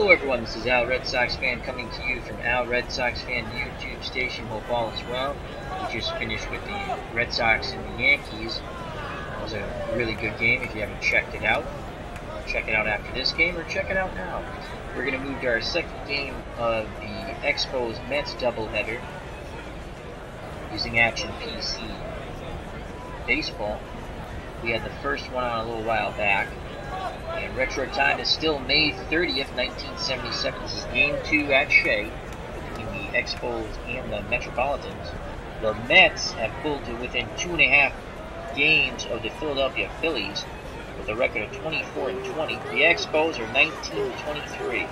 Hello everyone, this is Al Red Sox Fan coming to you from Al Red Sox Fan YouTube station. Hope all is well. We just finished with the Red Sox and the Yankees. It was a really good game. If you haven't checked it out, check it out after this game or check it out now. We're going to move to our second game of the Expos Mets doubleheader using Action PC Baseball. We had the first one on a little while back. And retro time is still May 30th, 1977. This is Game 2 at Shea between the Expos and the Metropolitans. The Mets have pulled to within 2.5 games of the Philadelphia Phillies with a record of 24-20. The Expos are 19-23.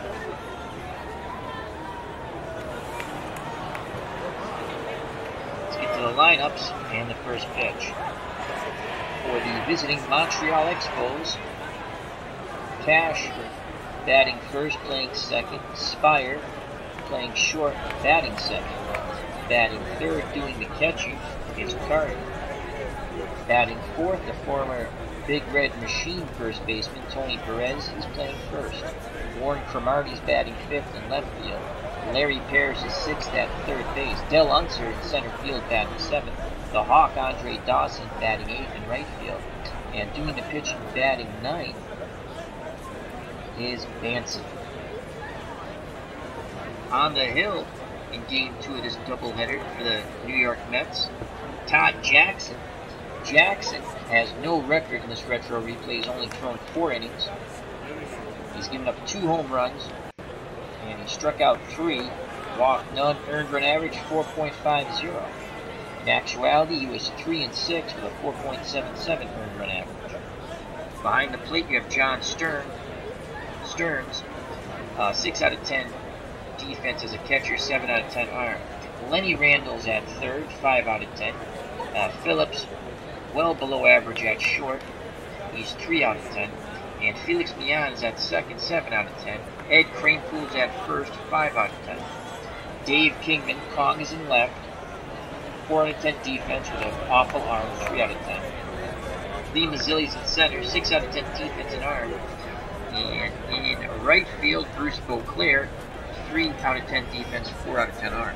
Let's get to the lineups and the first pitch. For the visiting Montreal Expos, Cash batting first, playing second. Spire playing short, batting second. Batting third, doing the catching, is Carter. Batting fourth, the former Big Red Machine first baseman, Tony Perez, is playing first. Warren Cromartie's batting fifth in left field. Larry Parrish is sixth at third base. Del Unser in center field, batting seventh. The Hawk, Andre Dawson, batting eighth in right field. And doing the pitching, batting ninth, is Manson. On the hill in Game 2 of this doubleheader for the New York Mets, Todd Jackson. Jackson has no record in this retro replay. He's only thrown 4 innings. He's given up 2 home runs, and he struck out 3, walked none, earned run average 4.50. In actuality, he was 3-6 with a 4.77 earned run average. Behind the plate, you have John Stearns, 6 out of 10 defense as a catcher, 7 out of 10 arm. Lenny Randall's at third, 5 out of 10. Phillips, well below average at short, he's 3 out of 10. And Felix Millan's at second, 7 out of 10. Ed Kranepool's at first, 5 out of 10. Dave Kingman, Kong is in left, 4 out of 10 defense with an awful arm, 3 out of 10. Lee Mazzilli's in center, 6 out of 10 defense and arm. And in right field, Bruce Beauclair, 3 out of 10 defense, 4 out of 10 arm.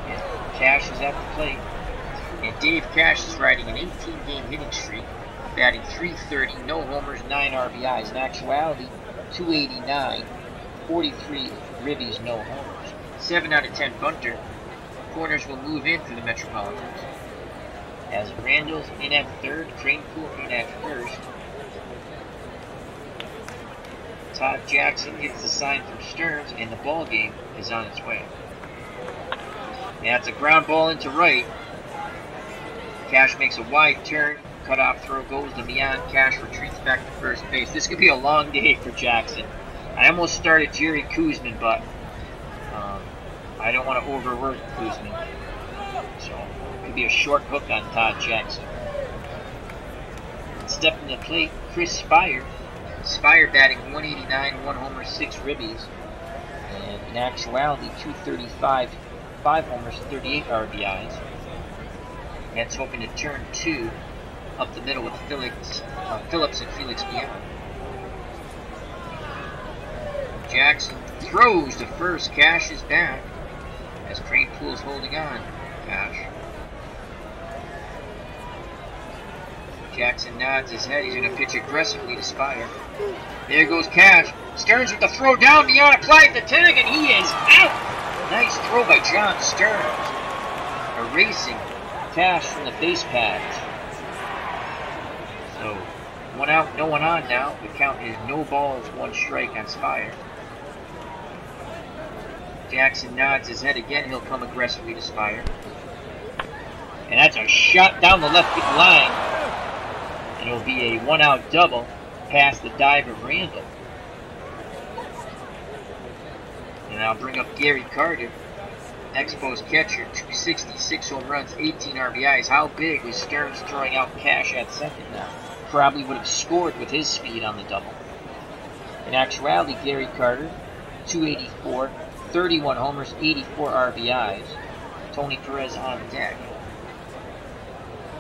And Cash is at the plate. And Dave Cash is riding an 18-game hitting streak, batting .330, no homers, 9 RBIs. In actuality, 289, 43 ribbies, no homers. 7 out of 10 bunter. Corners will move in for the Metropolitans. As Randall's in at third, Kranepool in at first. Todd Jackson gets the sign from Stearns, and the ball game is on its way. That's a ground ball into right. Cash makes a wide turn. Cutoff throw goes to Millan. Cash retreats back to first base. This could be a long day for Jackson. I almost started Jerry Koosman, but I don't want to overwork Koosman. So it could be a short hook on Todd Jackson. Stepping to the plate, Chris Spire. Spire batting .189, 1 homer, 6 ribbies. And in actuality, .235, 5 homers, 38 RBIs. Mets hoping to turn 2 up the middle with Phillips and Felix Millan. Jackson throws to first. Cash is back as Kranepool's holding on. Cash. Jackson nods his head. He's going to pitch aggressively to Spire. There goes Cash. Stearns with the throw down. Millan applies the tag, and he is out. Nice throw by John Stearns. Erasing Cash from the base paths. So, 1 out, no one on now. The count is no balls, 1 strike on Spire. Jackson nods his head again. He'll come aggressively to Spire. And that's a shot down the left line. It'll be a 1-out double past the dive of Randall. And I'll bring up Gary Carter, Expos catcher, 266 home runs, 18 RBIs. How big was Stearns throwing out Cash at second now? Probably would have scored with his speed on the double. In actuality, Gary Carter, 284, 31 homers, 84 RBIs. Tony Perez on deck.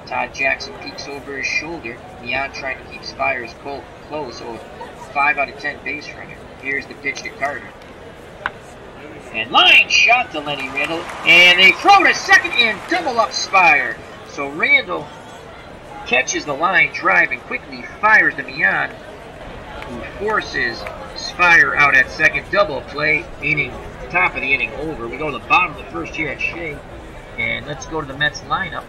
Todd Jackson peeks over his shoulder. Millan trying to keep Spires close, so 5 out of 10 base runner. Here's the pitch to Carter. And line shot to Lenny Randall. And they throw to second and double up Spire. So Randall catches the line drive and quickly fires to Mian, who forces Spire out at second. Double play, inning, top of the inning over. We go to the bottom of the first here at Shea. And let's go to the Mets lineup.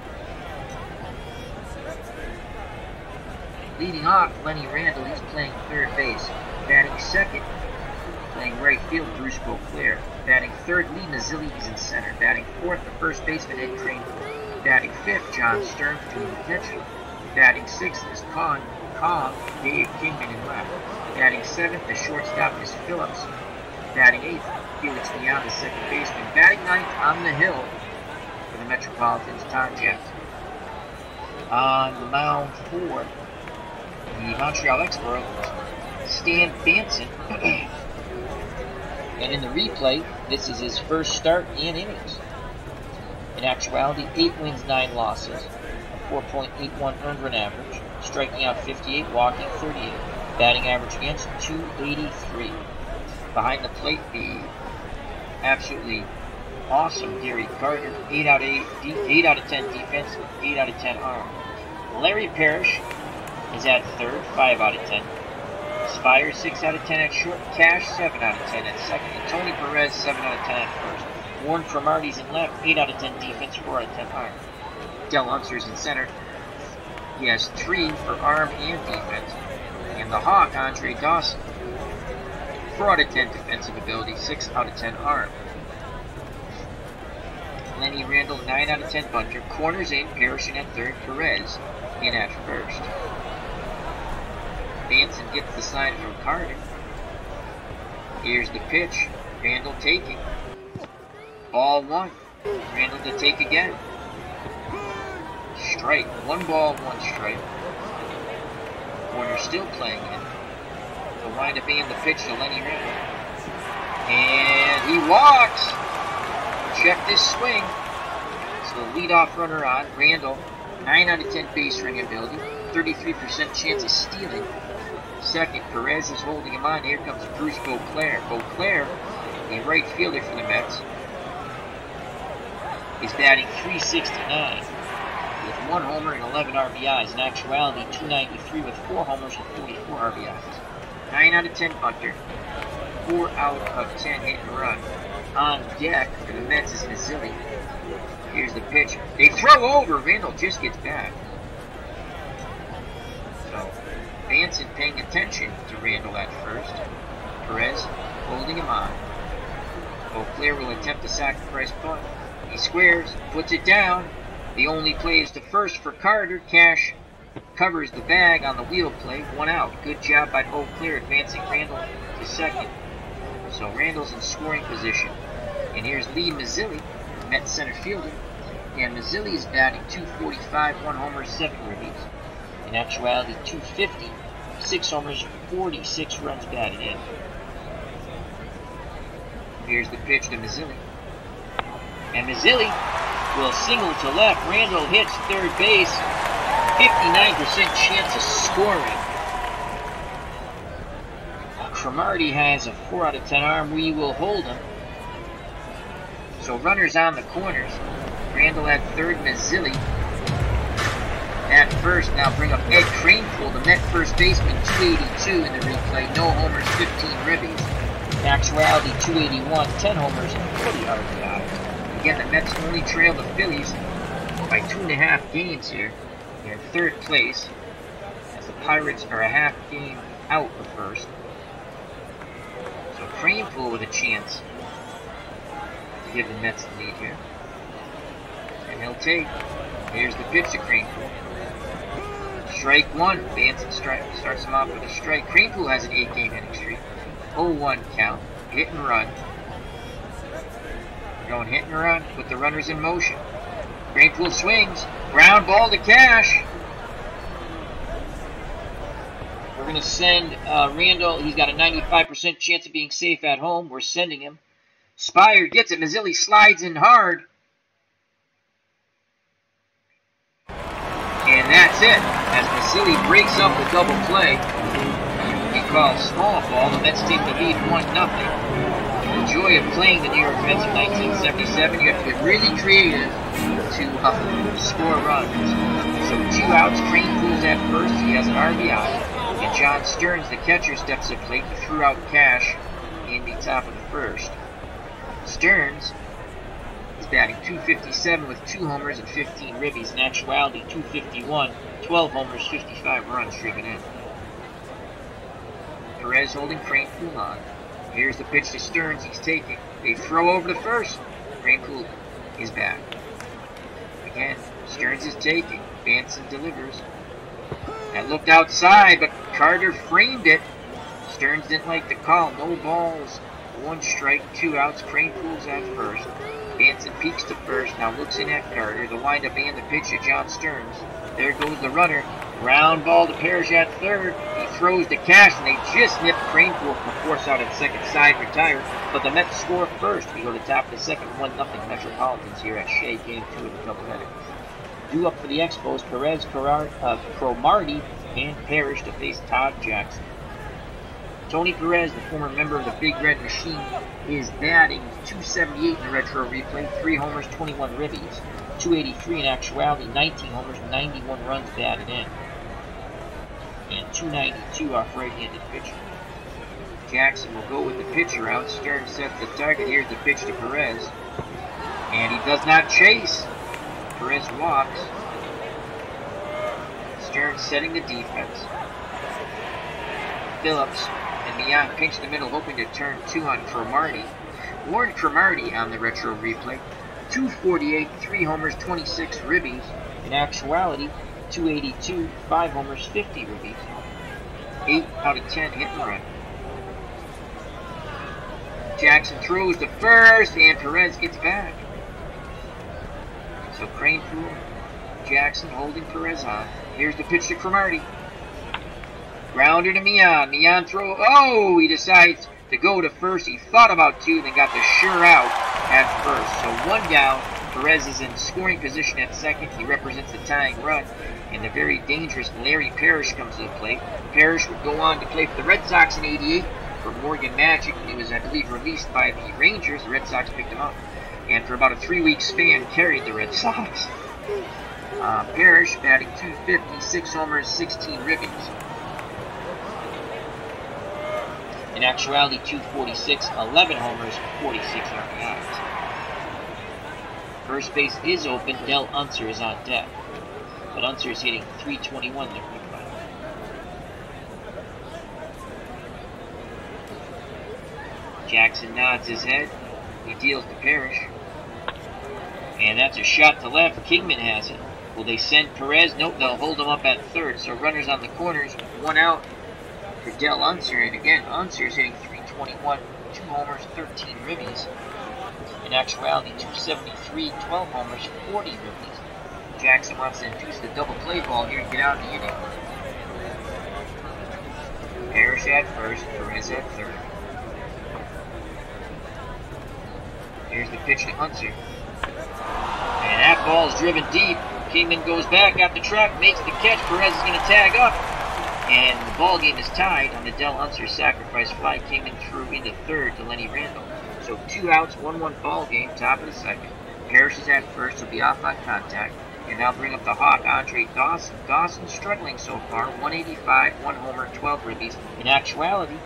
Leading off, Lenny Randall, he's playing third base. Batting second, playing right field, Bruce Beauclair. Batting third, Lee Mazzilli, he's in center. Batting fourth, the first baseman, Ed Craneford. Batting fifth, John Stern between the catcher. Batting sixth is Dave Kingman in left. Batting seventh, the shortstop is Phillips. Batting eighth, Felix Leon, the second baseman. Batting ninth on the hill for the Metropolitans, Tom Jackson. On the mound for the Montreal Expos, Stan Banson. And in the replay, this is his first start in innings. In actuality, 8 wins, 9 losses, a 4.81 earned run average, striking out 58, walking 38, batting average against 283. Behind the plate, the absolutely awesome Gary Carter, 8 out of 10 defense, 8 out of 10 arm. Larry Parrish is at third, 5 out of 10. Spire, 6 out of 10 at short. Cash, 7 out of 10 at second. And Tony Perez, 7 out of 10 at first. Warren Cromartie's in left, 8 out of 10 defense, 4 out of 10 arm. Del Unser's in center. He has 3 for arm and defense. And the Hawk, Andre Dawson, 4 out of 10 defensive ability, 6 out of 10 arm. Lenny Randall, 9 out of 10 bunter. Corners in, Parrish in at third, Perez in at first. Banson gets the sign from Carter. Here's the pitch. Randall taking. Ball 1. Randall to take again. Strike. 1 ball, 1 strike. Corner still playing in. The wind up being the pitch to Lenny Randall. And he walks. Check this swing. So the leadoff runner on. Randall, 9 out of 10 base running ability. 33% chance of stealing. Second, Perez is holding him on. Here comes Bruce Beauclair. Beauclair, a right fielder for the Mets, is batting .369 with 1 homer and 11 RBIs. In actuality, .293 with 4 homers and 44 RBIs. 9 out of 10 bunter, 4 out of 10 hit and run. On deck for the Mets is Mazzilli. Here's the pitch. They throw over. Randall just gets back. So Banson paying attention to Randall at first. Perez holding him on. Beauclair will attempt a sacrifice bunt. He squares, puts it down. The only play is to first for Carter. Cash covers the bag on the wheel play. 1 out. Good job by Beauclair advancing Randall to second. So Randall's in scoring position. And here's Lee Mazzilli, Mets center fielder. And Mazzilli is batting .245, 1 homer, 7 ribbies. In actuality, .250, 6 homers, 46 runs batted in. Here's the pitch to Mazzilli. And Mazzilli will single to left. Randall hits third base. 59% chance of scoring. Cromartie has a 4 out of 10 arm. We will hold him. So runners on the corners. Randall at third, Mazzilli at first. Now bring up Ed Craneford, the Met first baseman, .282 in the replay. No homers, 15 ribbies. In actuality, .281, 10 homers, and 40 RBI. Again, the Mets only trail the Phillies by 2.5 games here. They're in third place, as the Pirates are a half game out of first. So Craneford with a chance to give the Mets the lead here. And he'll take. Here's the pitch to Craneford. Strike 1. Banson starts him off with a strike. Craneford has an 8-game hitting streak. 0-1 count. Hit and run. We're going hit and run with the runners in motion. Craneford swings. Ground ball to Cash. We're going to send Randall. He's got a 95% chance of being safe at home. We're sending him. Spire gets it. Mazzilli slides in hard. And that's it. As Mazzilli breaks up the double play, he call small ball. The Mets take the lead 1-0. The joy of playing the New York Mets in 1977, you have to get really creative to score runs. So 2 outs, Crane pulls at first, he has an RBI, and John Stearns, the catcher, steps up late and threw out Cash in the top of the first. Stearns is batting .257 with 2 homers and 15 ribbies. In actuality, .251, 12 homers, 55 runs driven in. Perez holding Kranepool on. Here's the pitch to Stearns, he's taking. They throw over to first. Kranepool is back. Again, Stearns is taking. Banson delivers. That looked outside, but Carter framed it. Stearns didn't like the call. No balls. 1 strike, 2 outs. Kranepool's at first. Banson peeks to first. Now looks in at Carter. The windup and the pitch to John Stearns. There goes the runner. Ground ball to Parrish at third. He throws to Cash, and they just nipped Kranepool from a force out at second side, retired. But the Mets score first. We go to the top of the second, 1-0 Metropolitans here at Shea, game 2 of the doubleheader. Due up for the Expos, Perez, Cromartie, and Parrish to face Todd Jackson. Tony Perez, the former member of the Big Red Machine, is batting .278 in the retro replay, 3 homers, 21 ribbies. .283 in actuality, 19 homers, 91 runs batted in. And .292 off right-handed pitcher. Jackson will go with the pitcher out. Stearns sets the target. Here's the pitch to Perez. And he does not chase. Perez walks. Stearns setting the defense. Phillips and Mian pinch the middle, hoping to turn 2 on Cromartie. Warren Cromartie on the retro replay. .248, 3 homers, 26 ribbies. In actuality, .282, 5 homers, 50 ribbies. 8 out of 10 hit and run. Jackson throws to first, and Perez gets back. So Kranepool, Jackson holding Perez on. Here's the pitch to Cromartie. Grounder to Mian. Mian throw. Oh, he decides to go to first. He thought about 2, then got the sure out at first. So 1 down. Perez is in scoring position at second. He represents the tying run. And the very dangerous Larry Parrish comes to the plate. Parrish would go on to play for the Red Sox in '88 for Morgan Magic. He was, I believe, released by the Rangers. The Red Sox picked him up. And for about a 3-week span, carried the Red Sox. Parrish batting .250, 6 homers, 16 ribbies. In actuality, .246, 11 homers, 46 RBIs. First base is open. Del Unser is on deck. But Unser is hitting .321 in the quick line. Jackson nods his head. He deals to Parrish. And that's a shot to left. Kingman has it. Will they send Perez? Nope, they'll hold him up at third. So runners on the corners, 1 out for Del Unser. And again, Unser is hitting .321, 2 homers, 13 ribbies. In actuality, .273, 12 homers, 40 ribbies. Jackson wants to induce the double play ball here and get out of the inning. Parrish at first, Perez at third. Here's the pitch to Unser. And that ball is driven deep. Kingman goes back, got the track, makes the catch. Perez is going to tag up. And the ball game is tied on the Del Unser sacrifice fly. Kingman threw into third to Lenny Randall. So 2 outs, 1-1 ball game, top of the second. Parrish is at first, will be off on contact. And now bring up the Hawk, Andre Dawson. Dawson struggling so far, 185, 1 homer, 12 ribbies. In actuality,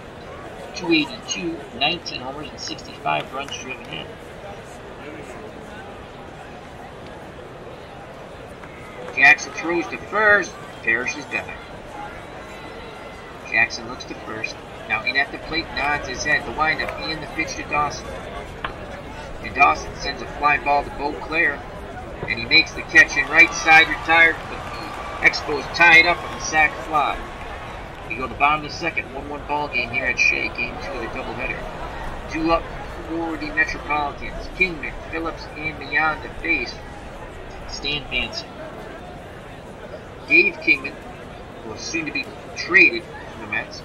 282, 19 homers, and 65 runs driven in. Jackson throws to first. Parrish is back. Jackson looks to first. Now in at the plate, nods his head. The windup and the pitch to Dawson. And Dawson sends a fly ball to Beauclair. And he makes the catch in right side, retired. But the Expos tied up on the sac fly. We go to the bottom of the second, 1-1 ball game here at Shea, game 2 of the doubleheader. 2 up for the Metropolitans. Kingman, Phillips, and Mian to face Stan Banson. Dave Kingman was soon to be traded from the Mets.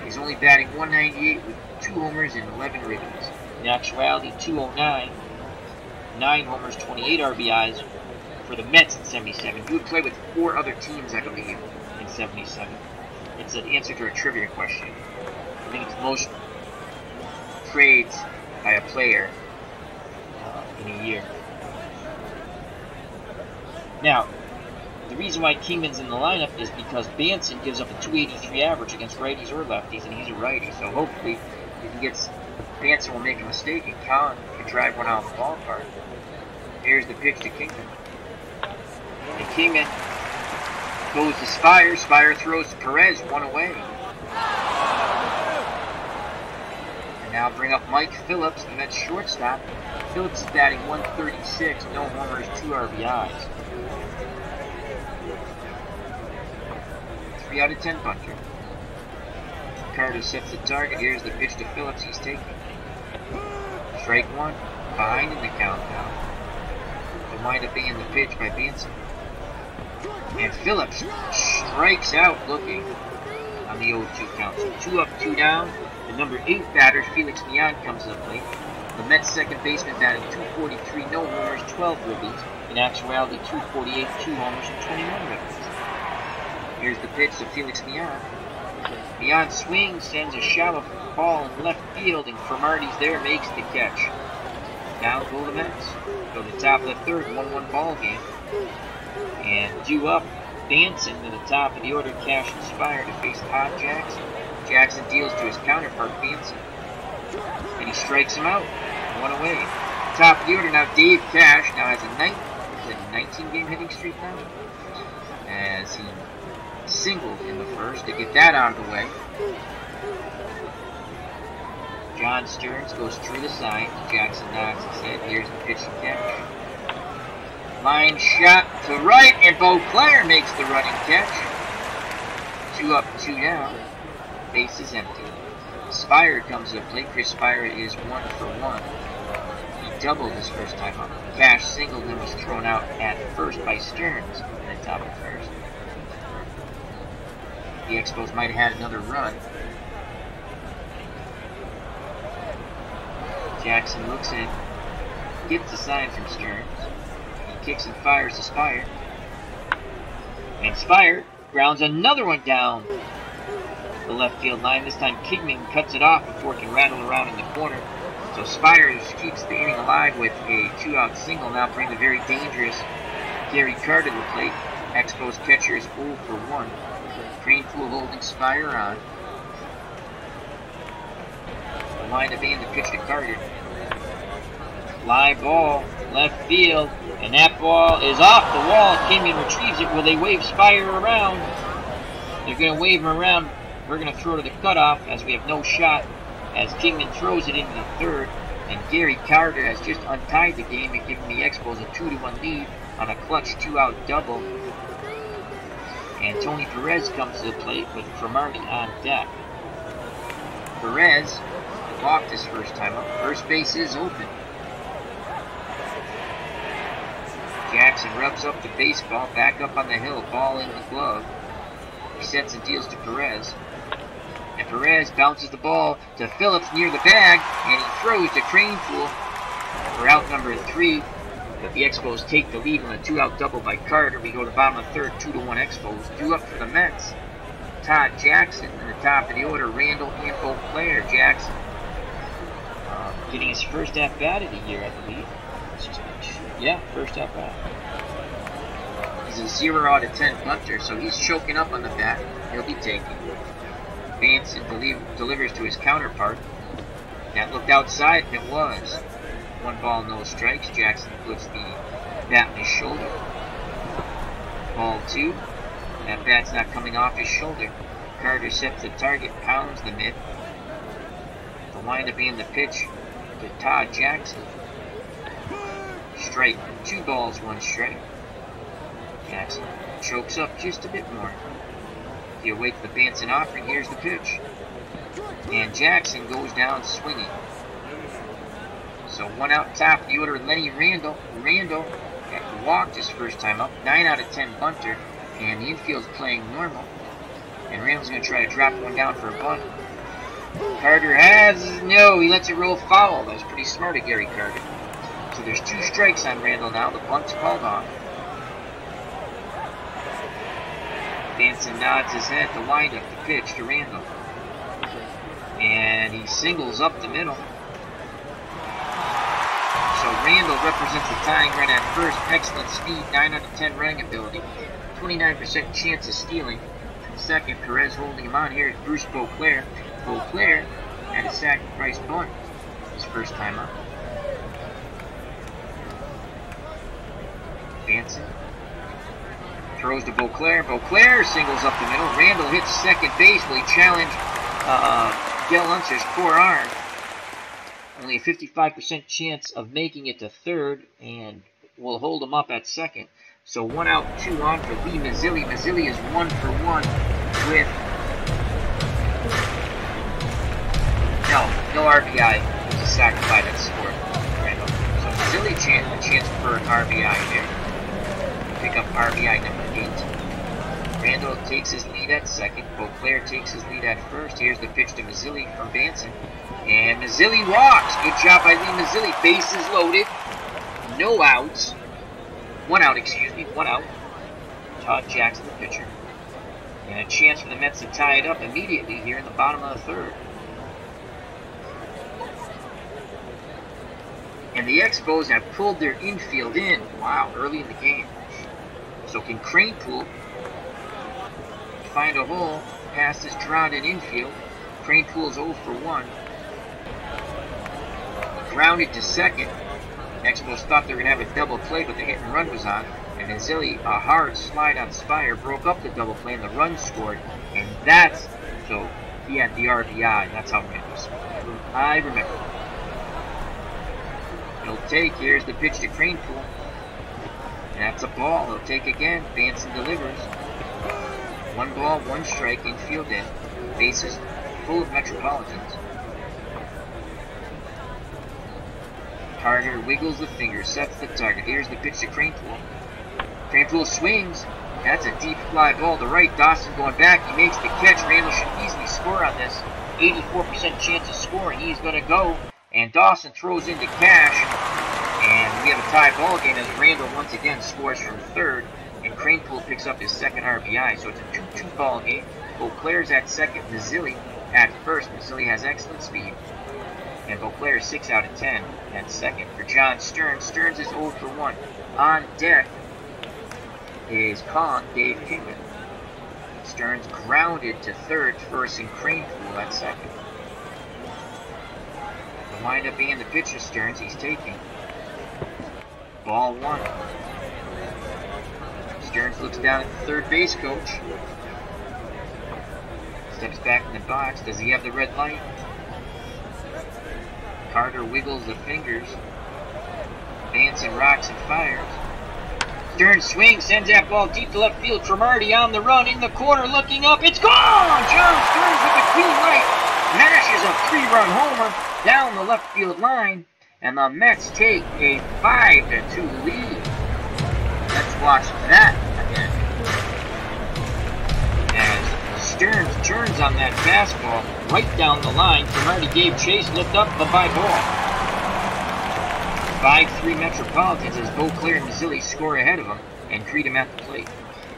He's only batting .198 with 2 homers and 11 ribbies. In actuality, .209, 9 homers, 28 RBIs for the Mets in '77. He would play with 4 other teams, I believe, in '77. It's an answer to a trivia question. I think it's most trades by a player in a year. Now, the reason why Kingman's in the lineup is because Banson gives up a 283 average against righties or lefties, and he's a righty. So hopefully, if he gets, Banson will make a mistake, and Collin can drive one out of the ballpark. Here's the pitch to Kingman. And Kingman goes to Spire. Spire throws to Perez, one away. And now bring up Mike Phillips, the Mets shortstop. Phillips is batting 136, no homers, 2 RBIs. 3 out of 10 bunter. Carter sets the target. Here's the pitch to Phillips. He's taking. Strike one. Behind in the count now. It'll wind up being the pitch by Banson. And Phillips strikes out looking on the 0-2 count. So 2 up, 2 down. The number 8 batter, Felix Millan, comes to the plate. The Mets second baseman batting 243, no homers, 12 ribbies. In actuality, 248, 2 homers, and 21 ribbies. Here's the pitch to Felix Millan. Millan swings, sends a shallow ball in left field, and Cromartie's there, makes the catch. Down go the Mets. Go to the top of the third, 1-1 ball game. And due up, Banson to the top of the order, Cash and Spire to face Todd Jackson. Jackson deals to his counterpart, Banson. And he strikes him out, 1 away. Top of the order now, Dave Cash now has a 19-game hitting streak now. As he singled in the first to get that out of the way. John Stearns goes through the sign. Jackson nods his head. Here's the pitch to Cash. Line shot to right, and Beauclair makes the running catch. 2 up, 2 down. Base is empty. Spire comes to the plate. Chris Spire is 1 for 1. He doubled his first time up. Cash singled and was thrown out at first by Stearns in the top of the first. The Expos might have had another run. Jackson looks in, gets the sign from Stearns. He kicks and fires to Spire. And Spire grounds another one down the left field line. This time Kingman cuts it off before it can rattle around in the corner. So Spire keeps the inning alive with a 2-out single. Now bring the very dangerous Gary Carter to the plate. Expos catcher is 0 for 1. Craneful holding Spire on. The wind up being the pitch to Carter. Fly ball, left field, and that ball is off the wall. Kingman retrieves it. Will they wave Spire around? They're going to wave him around. We're going to throw to the cutoff as we have no shot as Kingman throws it into the third. And Gary Carter has just untied the game and given the Expos a 2-1 lead on a clutch 2-out double. And Tony Perez comes to the plate with Cromartie on deck. Perez walked his first time up. First base is open. Jackson rubs up the baseball, back up on the hill, ball in the glove. He sets and deals to Perez. And Perez bounces the ball to Phillips near the bag, and he throws to Craneful for out number 3. But the Expos take the lead on a 2-out double by Carter. We go to the bottom of the third, 2-1 Expos. Due up for the Mets, Todd Jackson in the top of the order, Randall and Beauclair. Jackson getting his first at-bat of the year, I believe. Yeah, first at-bat. He's a 0 out of 10 punter, so he's choking up on the bat. He'll be taking. Banson delivers to his counterpart. That looked outside, and it was. 1 ball, no strikes. Jackson puts the bat on his shoulder. Ball 2. That bat's not coming off his shoulder. Carter sets the target, pounds the mid. The wind-up being the pitch to Todd Jackson. Strike. 2 balls, 1 strike. Jackson chokes up just a bit more. He awaits the Banson offering. Here's the pitch. And Jackson goes down swinging. So 1 out top of the order, Lenny Randall. Randall walked his first time up. 9 out of 10 bunter. And the infield's playing normal. And Randall's going to try to drop one down for a bunt. Carter no, he lets it roll foul. That was pretty smart of Gary Carter. So there's 2 strikes on Randall now. The bunt's called off. Benson nods his head to wind up the pitch to Randall. And he singles up the middle. So Randall represents the tying run at first. Excellent speed, 9 out of 10 running ability. 29% chance of stealing. Second, Perez holding him on here is Bruce Beauclair. Beauclair had a sacrifice bunt his first time up. Benson throws to Beauclair. Beauclair singles up the middle. Randall hits second base. Will he challenge Gale Unser's forearm? Only a 55% chance of making it to third, and will hold him up at second. So 1 out, 2 on for Lee Mazzilli. Mazzilli is 1 for 1 with no RBI. It was a sac fly that scored Randall. So Mazzilli a chance for an RBI there. Pick up RBI number 8. Randall takes his lead at second. Beauclair takes his lead at first. Here's the pitch to Mazzilli from Benson. And Mazzilli walks. Good job by Lee Mazzilli. Bases loaded. No outs. 1 out, excuse me. 1 out. Todd Jackson, the pitcher. And a chance for the Mets to tie it up immediately here in the bottom of the third. And the Expos have pulled their infield in. Wow, early in the game. So can Kranepool find a hole past this drowned-in infield? Kranepool is 0 for 1. Grounded to second. Expos thought they were going to have a double play, but the hit and run was on. And Mazzilli, a hard slide on Spire, broke up the double play, and the run scored. And that's, so he had the RBI. That's how Randall scored. I remember. He'll take, here's the pitch to Kranepool. And that's a ball. He'll take again. Benson delivers. 1 ball, 1 strike, infield in. Bases full of Metropolitans. Carter wiggles the finger, sets the target. Here's the pitch to Kranepool. Kranepool swings. That's a deep fly ball to right. Dawson going back. He makes the catch. Randall should easily score on this. 84% chance of scoring. He's going to go. And Dawson throws into Cash. And we have a tie ball game as Randall once again scores from third. And Kranepool picks up his second RBI. So it's a 2-2 ball game. Beauclair's at second. Mazzilli at first. Mazzilli has excellent speed. And Beauclair is 6 out of 10 at second. For John Stearns, Stearns is 0 for 1. On deck is Dave Kingman. Stearns grounded to third, first, and Kranepool at second. The windup being the pitch of Stearns, he's taking. Ball 1. Stearns looks down at the third base coach. Steps back in the box. Does he have the red light? Carter wiggles the fingers. Benson rocks and fires. Stearns swings, sends that ball deep to left field. Cromartie on the run, in the corner, looking up. It's gone! John Stearns with the green light. Mashes a 3-run homer down the left field line. And the Mets take a 5-2 lead. Let's watch that again. As Stearns turns on that fastball right down the line. Cromartie gave chase, looked up, bye-bye ball. 5-3 Metropolitans as Beauclair and Mazzilli score ahead of him and greet him at the plate.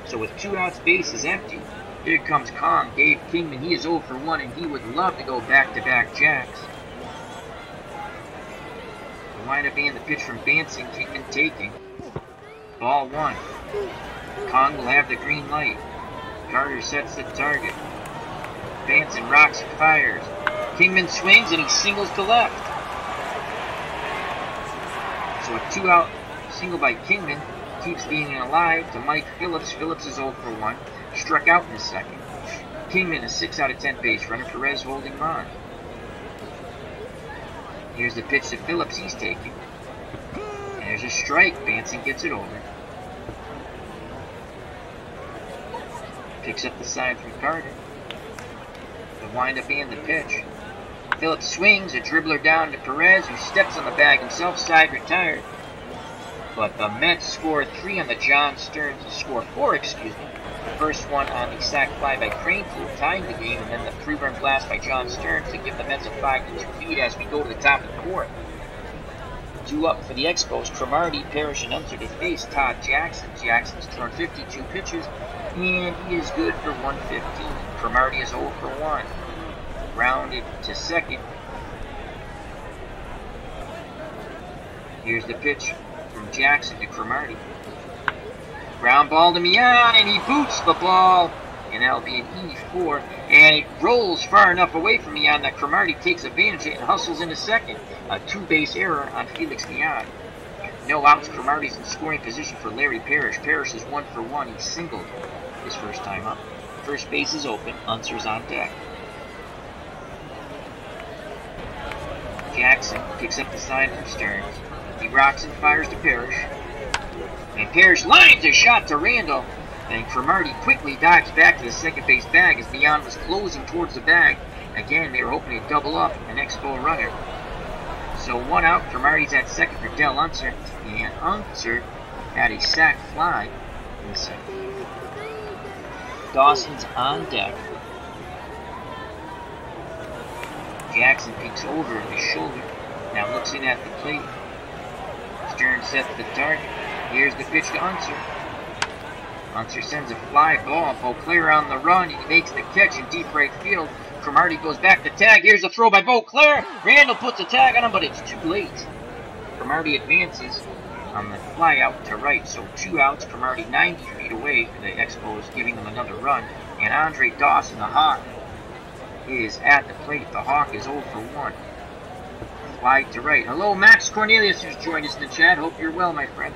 So with 2 outs, base is empty. Here comes Dave Kingman. He is 0 for 1 and he would love to go back-to-back jacks. The windup being the pitch from Benson, Kingman taking. Ball 1. Kong will have the green light. Carter sets the target. Benson rocks and fires. Kingman swings and he singles to left. So a 2-out single by Kingman keeps the inning alive to Mike Phillips. Phillips is 0 for 1. Struck out in the second. Kingman is 6 out of 10 base runner. Perez holding him on. Here's the pitch to Phillips. He's taking. And there's a strike. Benson gets it over. Picks up the side from Carter. The windup being the pitch. Phillips swings, a dribbler down to Perez, who steps on the bag himself, side retired. But the Mets score 3 on the John Stearns, score 4, excuse me. The first one on the sac fly by Kranepool, tying the game, and then the 3-run blast by John Stearns to give the Mets a 5-2 lead as we go to the top of the 4th. 2 up for the Expos. Cromartie, Parrish, and Unser to face Todd Jackson. Jackson's thrown 52 pitches, And he is good for 115. Cromartie is 0 for 1. Grounded to second. Here's the pitch from Jackson to Cromartie. Ground ball to Mian, and he boots the ball. And that'll be an E4. And it rolls far enough away from Mian that Cromartie takes advantage of it and hustles into second. A two-base error on Felix Mian. No outs. Cromartie's in scoring position for Larry Parrish. Parrish is 1 for 1. He singled his first time up. First base is open. Unser's on deck. Jackson picks up the side from Stearns. He rocks and fires to Parrish. And Parrish lines a shot to Randall. And Cromartie quickly dives back to the second base bag as Mian was closing towards the bag. Again, they were hoping to double up an Expo runner. So 1 out. Cromartie's at second for Del Unser. And Unser had a sac fly in the second. Dawson's on deck. Jackson peeks over his shoulder. Now looks in at the plate. Stearns sets the target. Here's the pitch to Unser. Unser sends a fly ball. Beauclair on the run. He makes the catch in deep right field. Cromartie goes back to tag. Here's a throw by Beauclair. Randall puts a tag on him, but it's too late. Cromartie advances on the fly out to right. So 2 outs. Cromartie 90 feet away for the Expos, giving them another run. And Andre Dawson, the Hawk, is at the plate. The Hawk is 0 for 1. Fly to right. Hello, Max Cornelius, who's joined us in the chat. Hope you're well, my friend.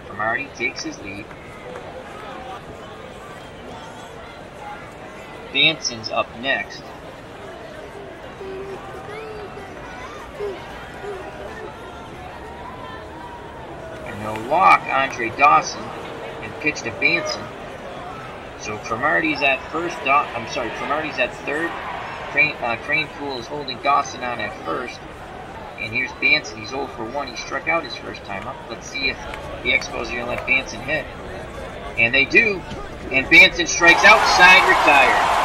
Cromartie takes his lead. Banson's up next. And they'll walk Andre Dawson and pitch to Banson. So Cromartie's at first. Cromartie's at third. Cranepool is holding Dawson on at first. And here's Banson. He's 0 for 1. He struck out his first time up. Let's see if the Expos are going to let Banson hit. And they do. And Banson strikes out. Side retired.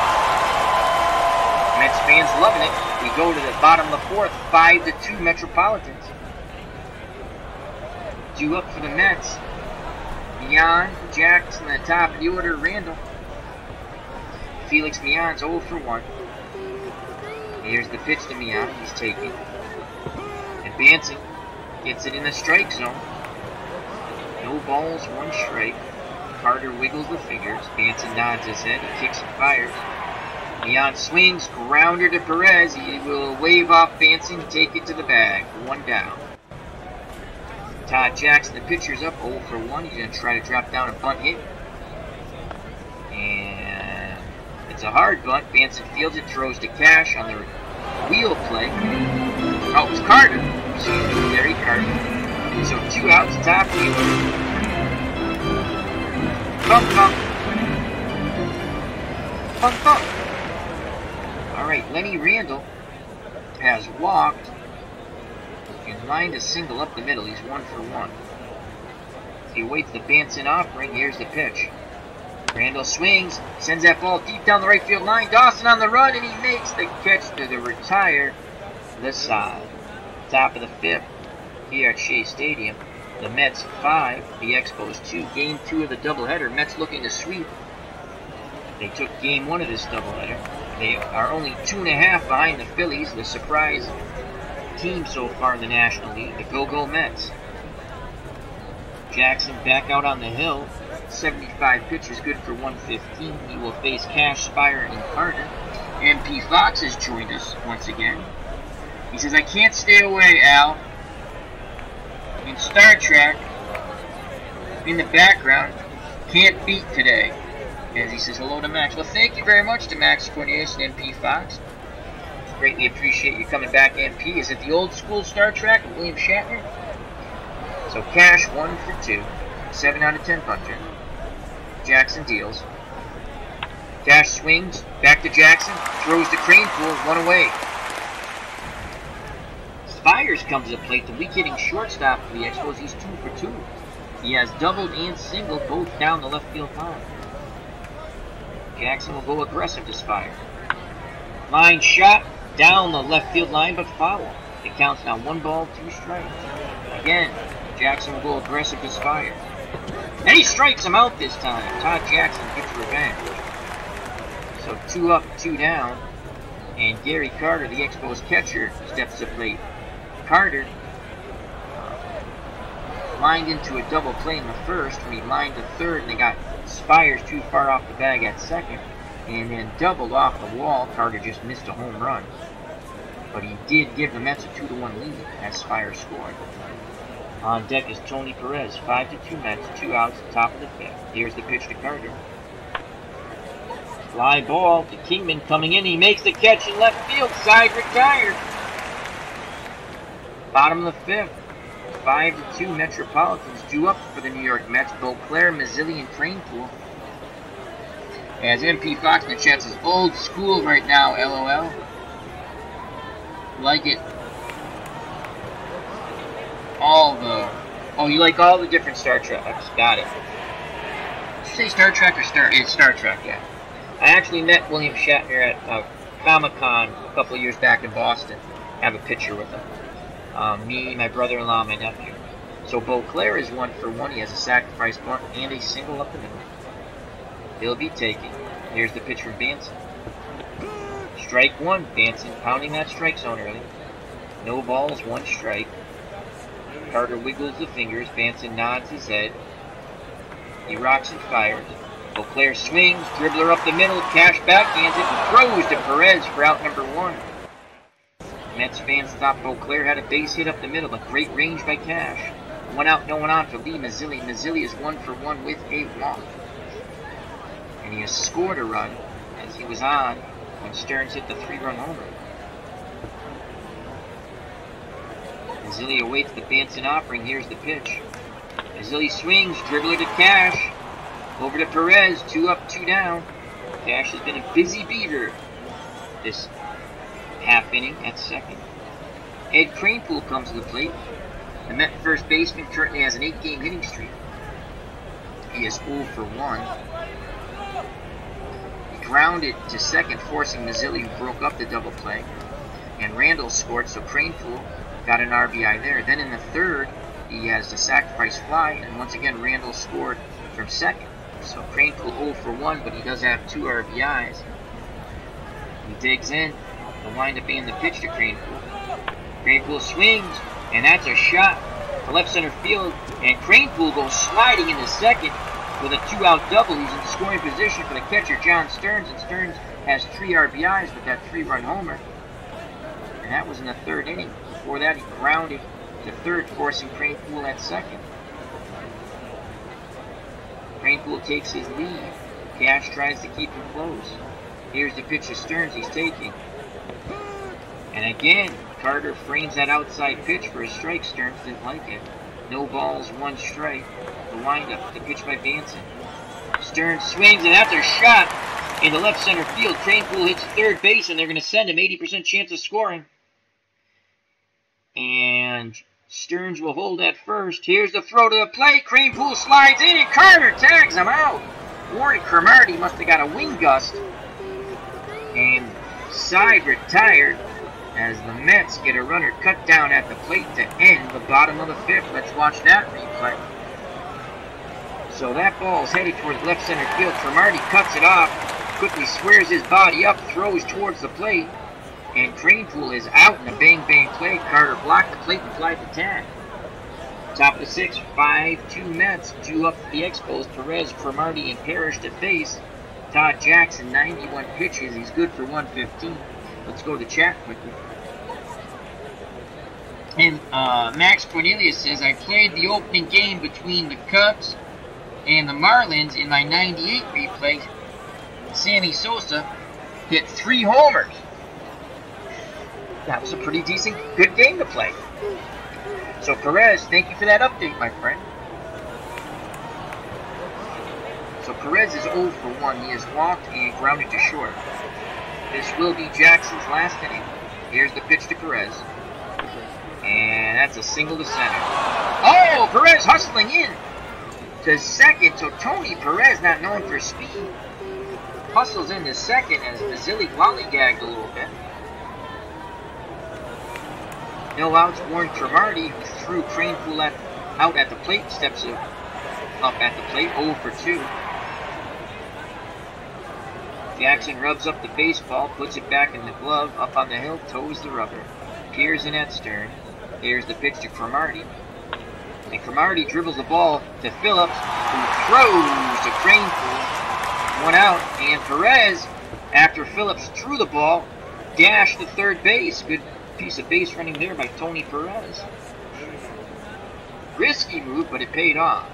Mets fans loving it. We go to the bottom of the fourth. 5-2 Metropolitans. 2 up for the Mets. Mian, Jackson at the top of the order. Randall. Felix Mian's 0 for 1. Here's the pitch to Mian. He's taking. And Banson gets it in the strike zone. No balls, 1 strike. Carter wiggles the fingers. Banson nods his head. He kicks and fires. Mian swings. Grounder to Perez. He will wave off Banson and take it to the bag. 1 down. Todd Jackson, the pitcher's up 0 for 1. He's going to try to drop down a bunt hit. And it's a hard bunt. Banson fields it, throws to Cash on the wheel play. Oh, it's Carter. Gary Carter. So 2 outs, top of the order. Bump, bump. Bump, bump. Alright, Lenny Randall has walked and lined a single up the middle. He's 1 for 1. He awaits the Banson offering. Here's the pitch. Randall swings, sends that ball deep down the right field line. Dawson on the run, and he makes the catch to retire the side. Top of the 5th here at Shea Stadium. The Mets 5, the Expos 2. Game 2 of the doubleheader. Mets looking to sweep. They took game 1 of this doubleheader. They are only 2.5 behind the Phillies, the surprise team so far in the National League. The Go-Go Mets. Jackson back out on the hill. 75 pitches, good for 115. He will face Cash, Spire, and Carter. MP Fox has joined us once again. He says, I can't stay away, Al. In Star Trek, in the background, can't beat today. As he says hello to Max. Well, thank you very much to Max Cornelius and MP Fox. Greatly appreciate you coming back, MP. Is it the old school Star Trek with William Shatner? So Cash 1 for 2. 7 out of 10 puncher. Jackson deals. Cash swings. Back to Jackson. Throws to Cranepool. 1 away. Spires comes to the plate. The weak-hitting shortstop for the Expos. He's 2 for 2. He has doubled and singled both down the left field line. Jackson will go aggressive to Spire. Line shot down the left field line, but foul. It counts now 1 ball, 2 strikes. Again, Jackson will go aggressive to Spire. And he strikes him out this time. Todd Jackson gets revenge. So 2 up, 2 down. And Gary Carter, the Expos catcher, steps to plate. Carter lined into a double play in the first when he lined to third, and they got Spires too far off the bag at second, and then doubled off the wall. Carter just missed a home run. But he did give the Mets a 2-1 lead as Spires scored. On deck is Tony Perez, 5-2 Mets, 2 outs, top of the 5th. Here's the pitch to Carter. Fly ball to Kingman coming in. He makes the catch in left field. Side retired. Bottom of the 5th. 5-2 Metropolitans due up for the New York Mets. Beauclair, Mazzilli, and Cranepool. As MP Fox in the chat says, old school right now, LOL. Like it. Oh, you like all the different Star Treks. Got it. Did you say Star Trek or Star? It's Star Trek, yeah. I actually met William Shatner at Comic-Con a couple of years back in Boston. I have a picture with him. Me, my brother-in-law, my nephew. So Beauclair is 1-for-1. He has a sacrifice bunt and a single up the middle. He'll be taking. Here's the pitch from Banson. Strike 1. Banson pounding that strike zone early. No balls, 1 strike. Carter wiggles the fingers. Banson nods his head. He rocks and fires. Beauclair swings, dribbler up the middle, Cash backhands it, and throws to Perez for out number 1. Mets fans thought Beauclair had a base hit up the middle, but great range by Cash. 1 out, no one on for Lee Mazzilli. Mazzilli is 1-for-1 with a walk. And he has scored a run as he was on when Stearns hit the 3-run homer. Mazzilli awaits the Banson offering. Here's the pitch. Mazzilli swings, dribbler to Cash. Over to Perez, 2 up, 2 down. Cash has been a busy beaver this half inning at second. Ed Cranepool comes to the plate. The Met first baseman currently has an 8-game hitting streak. He is 0-for-1. He grounded to second, forcing Mazzilli, who broke up the double play. And Randall scored, so Cranepool got an RBI there. Then in the third, he has the sacrifice fly, and once again Randall scored from second. So Cranepool 0-for-1, but he does have 2 RBIs. He digs in. The windup being the pitch to Cranepool. Cranepool swings, and that's a shot to left center field. And Cranepool goes sliding into second with a 2-out double. He's in scoring position for the catcher, John Stearns. And Stearns has 3 RBIs with that 3-run homer. And that was in the 3rd inning. Before that, he grounded to third, forcing Cranepool at second. Cranepool takes his lead. Cash tries to keep him close. Here's the pitch to Stearns. He's taking. And again, Carter frames that outside pitch for a strike. Stearns didn't like it. No balls, 1 strike. The windup, the pitch by Banson. Stearns swings, and after a shot into left center field, Cranepool hits third base, and they're going to send him. 80% chance of scoring. And Stearns will hold at first. Here's the throw to the plate. Cranepool slides in, and Carter tags him out. Warren Cromartie must have got a wind gust. And side retired as the Mets get a runner cut down at the plate to end the bottom of the 5th. Let's watch that replay. So that ball's headed towards left center field. Cromartie cuts it off, quickly squares his body up, throws towards the plate. And Cranepool is out in a bang-bang play. Carter blocked the plate and flied the tag. Top of the 6th, 5-2 Mets. 2 up for the Expos. Perez, Cromartie, and Parrish to face. Todd Jackson, 91 pitches. He's good for 115. Let's go to chat quickly. And Max Cornelius says, I played the opening game between the Cubs and the Marlins in my 98 replay. Sammy Sosa hit 3 homers. That was a pretty decent, good game to play. So Perez, thank you for that update, my friend. So Perez is 0-for-1. He has walked and grounded to short. This will be Jackson's last inning. Here's the pitch to Perez. And that's a single to center. Oh, Perez hustling in to second. So Tony Perez, not known for speed, hustles into second as Mazzilli lollygagged a little bit. No outs, Warren Cromartie, who threw Cranepool at out at the plate, steps up at the plate, 0 for 2. Jackson rubs up the baseball, puts it back in the glove, up on the hill, toes the rubber. Peers in at Stern. There's the pitch to Cromartie. And Cromartie dribbles the ball to Phillips, who throws to Cranepool. 1 out, and Perez, after Phillips threw the ball, dashed to third base. Good piece of base running there by Tony Perez. Risky move, but it paid off.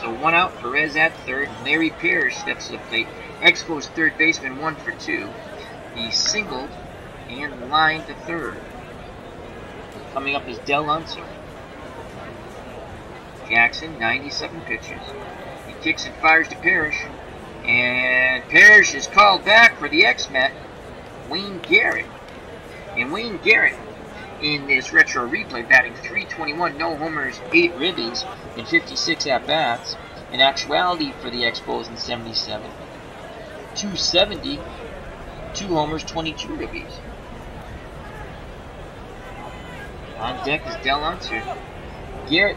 So 1 out, Perez at third. Larry Pears steps to the plate. Expos third baseman, 1 for 2. He singled and lined to third. Coming up is Del Unser. Jackson, 97 pitches. He kicks and fires to Parrish. And Parrish is called back for the ex-Met, Wayne Garrett. And Wayne Garrett, in this retro replay, batting .321, no homers, 8 ribbies, and 56 at-bats. In actuality for the Expos in 77, .270, 2 homers, 22 ribbies. On deck is Del Unser. Garrett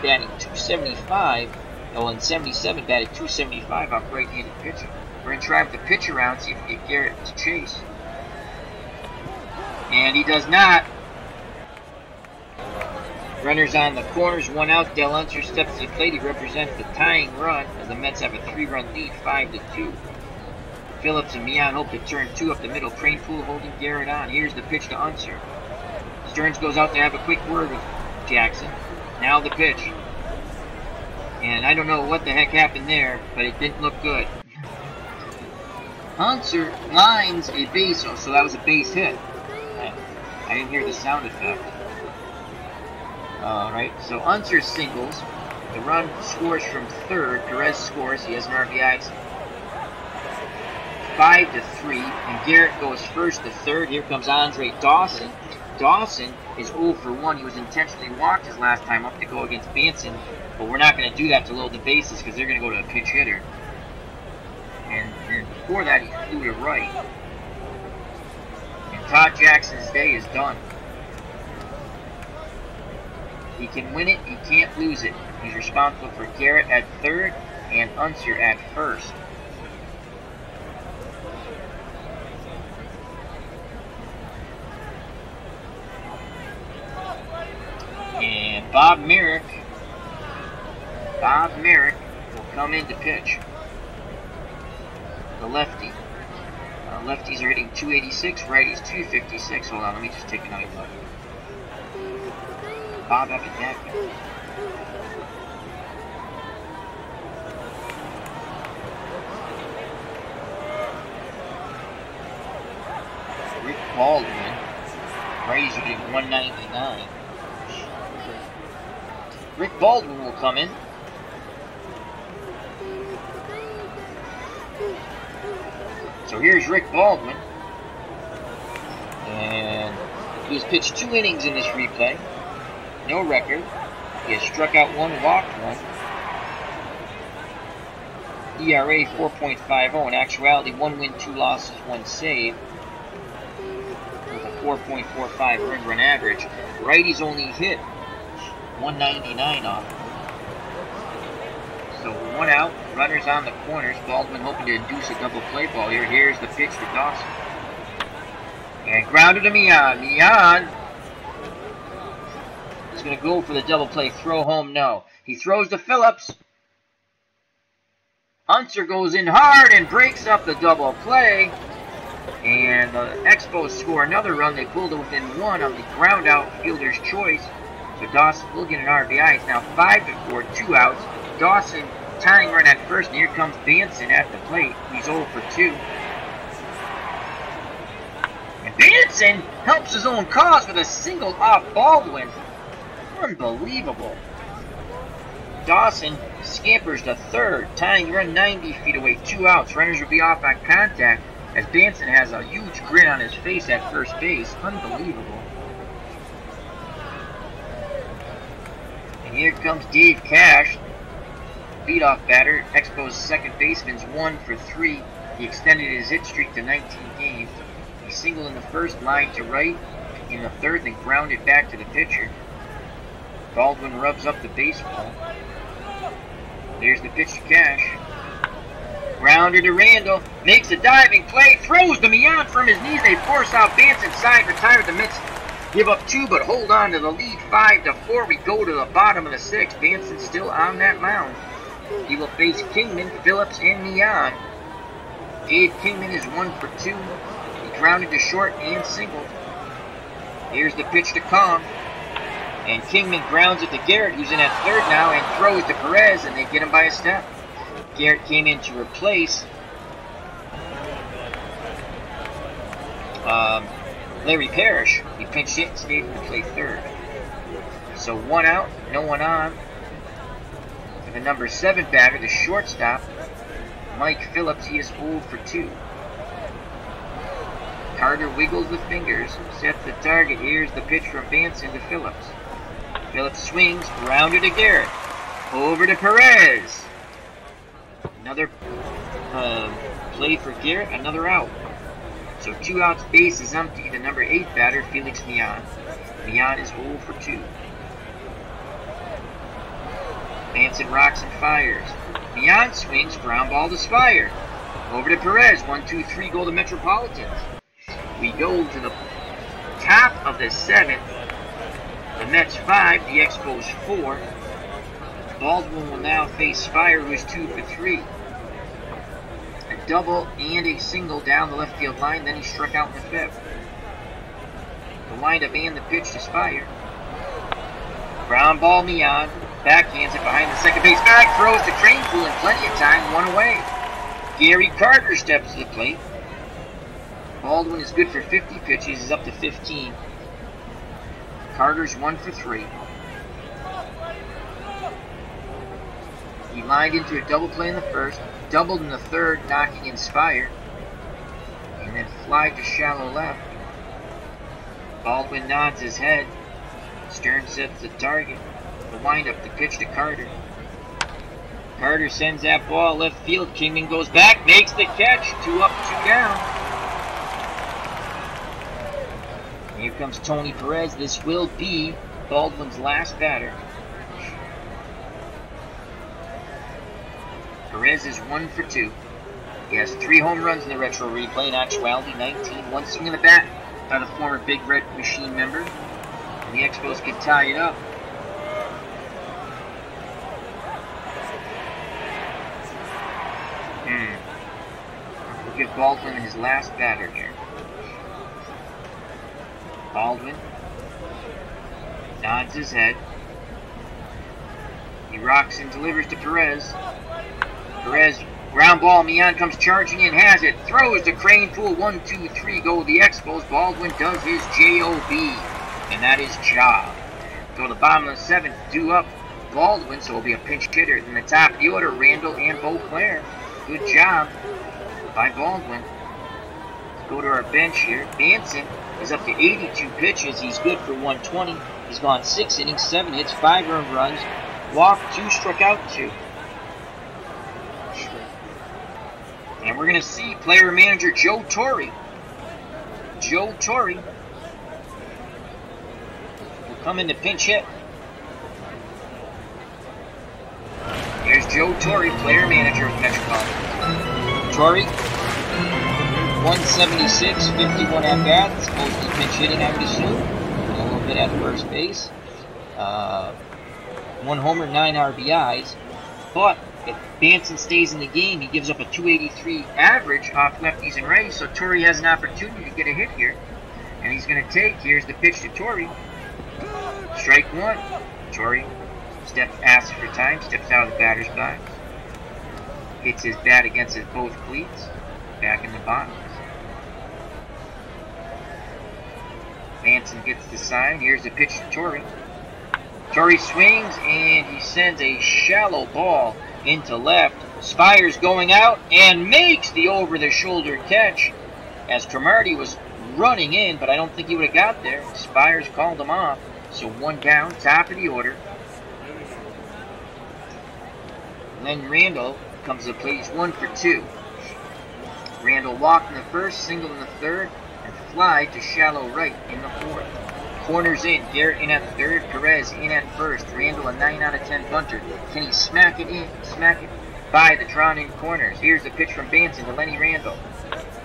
batting .275. Oh, in 77 batted .275 off right-handed pitcher. We're going to try with the pitch around, see if we can get Garrett to chase. And he does not. Runners on the corners, 1 out. Del Unser steps to the plate. He represents the tying run as the Mets have a 3-run lead, 5-2. Phillips and Mian hope to turn 2 up the middle. Cranepool holding Garrett on. Here's the pitch to Unser. Stearns goes out to have a quick word with Jackson. Now the pitch. And I don't know what the heck happened there, but it didn't look good. Unser lines a base, so that was a base hit. I didn't hear the sound effect. Alright, so Unser singles. The run scores from third. Perez scores. He has an RBI. It's 5-3. And Garrett goes first to third. Here comes Andre Dawson. Dawson is 0 for 1. He was intentionally walked his last time up to go against Banson. But we're not going to do that to load the bases because they're going to go to a pinch hitter. And before that, he flew to right. And Todd Jackson's day is done. He can win it, he can't lose it. He's responsible for Garrett at third and Unser at first. And Bob Merrick will come in to pitch. The lefty. Lefties are hitting .286, righties .256. Hold on, let me just take another look. Bob up at that guy. Rick Baldwin. Righties are hitting .199. Rick Baldwin will come in. So here's Rick Baldwin. And he has pitched 2 innings in this replay. No record. He has struck out 1, walked 1. ERA 4.50. In actuality, 1 win, 2 losses, 1 save. With a 4.45 earned run average. Righties only hit .199 off. So 1 out, runners on the corners. Baldwin hoping to induce a double play ball here. Here's the pitch to Dawson. And grounded to Mian. Mian is going to go for the double play. Throw home, no. He throws to Phillips. Unser goes in hard and breaks up the double play. And the Expos score another run. They pulled it within 1 on the ground out fielder's choice. So Dawson will get an RBI. It's now 5-4, 2 outs. Dawson tying run at first, and here comes Banson at the plate. He's 0 for 2. And Banson helps his own cause with a single off Baldwin. Unbelievable. Dawson scampers to third, tying run 90 feet away, 2 outs. Runners will be off on contact as Banson has a huge grin on his face at first base. Unbelievable. And here comes Dave Cash. Leadoff batter. Expos second baseman's 1 for 3. He extended his hit streak to 19 games. He singled in the first, line to right in the third, then grounded back to the pitcher. Baldwin rubs up the baseball. There's the pitch to Cash. Grounder to Randall. Makes a diving play. Throws to Mian from his knees. They force out Vance inside. Retire the Mets. Give up 2, but hold on to the lead. 5-4. We go to the bottom of the 6th. Vanson still on that mound. He will face Kingman, Phillips, and Mian. Dave Kingman is 1 for 2. He grounded to short and singled. Here's the pitch to Kong. And Kingman grounds it to Garrett, who's in at third now, and throws to Perez, and they get him by a step. Garrett came in to replace Larry Parrish. He pinch hit and stayed to play third. So 1 out, no one on. For the number 7 batter, the shortstop, Mike Phillips, he is 0 for 2. Carter wiggles the fingers, sets the target. Here's the pitch from Vanson to Phillips. Phillips swings, grounded to Garrett. Over to Perez. Another play for Garrett, another out. So 2 outs, base is empty. The number 8 batter, Felix Mian. Mian is 0 for 2. Vanson rocks and fires. Mian swings, ground ball to Spire. Over to Perez, 1-2-3, go to Metropolitans. We go to the top of the 7th. The Mets 5, the Expos 4. Baldwin will now face Spire, who is 2 for 3. A double and a single down the left field line, then he struck out in the 5th. The windup and the pitch to Spire. Ground ball Mian, backhands it behind the second base bag, throws to Cranepool in plenty of time, 1 away. Gary Carter steps to the plate. Baldwin is good for 50 pitches, he's up to 15. Carter's 1 for 3. He lined into a double play in the first, doubled in the third, knocking in Spire, and then flied to shallow left. Baldwin nods his head. Stern sets the target. The windup, the pitch to Carter. Carter sends that ball left field. Kingman goes back, makes the catch. 2 up, 2 down. Here comes Tony Perez. This will be Baldwin's last batter. Perez is 1 for 2. He has 3 home runs in the retro replay. In actuality, 19. 1 swing of the bat by the former Big Red Machine member. And the Expos can tie it up. We'll give Baldwin his last batter here. Baldwin nods his head. He rocks and delivers to Perez. Perez, ground ball, Mian comes charging in, has it, throws to Cranepool, 1-2-3, go the Expos. Baldwin does his J.O.B., and that is job. Go to the bottom of the 7th, due up Baldwin, so it'll be a pinch hitter. In the top of the order, Randall and Beauclair. Good job by Baldwin. Let's go to our bench here. Vanson is up to 82 pitches. He's good for 120. He's gone 6 innings, 7 hits, 5 earned runs, walked 2, struck out 2. And we're going to see player manager Joe Torre. Joe Torre will come in to pinch hit. Here's Joe Torre, player manager of Metropolitan. Torre, 176, 51 at bats, mostly pinch hitting, I would assume. A little bit at first base. 1 homer, 9 RBIs. But if Vanson stays in the game, he gives up a 283 average off lefties and righties. So Torre has an opportunity to get a hit here. And he's going to take, here's the pitch to Torre. Strike 1. Torre asks for time, steps out of the batter's box. Hits his bat against his both cleats. Back in the box. Vanson gets the sign. Here's the pitch to Torre. Torre swings and he sends a shallow ball into left. Spire's going out and makes the over-the-shoulder catch as Cromartie was running in, but I don't think he would have got there. Spire's called him off. So 1 down, top of the order. Then Randall comes to play. He's 1 for 2. Randall walked in the first, singled in the third, and fly to shallow right in the 4th. Corners in. Garrett in at third. Perez in at first. Randall a 9 out of 10 bunter. Can he smack it in? Smack it by the drawn-in corners. Here's the pitch from Banton to Lenny Randall.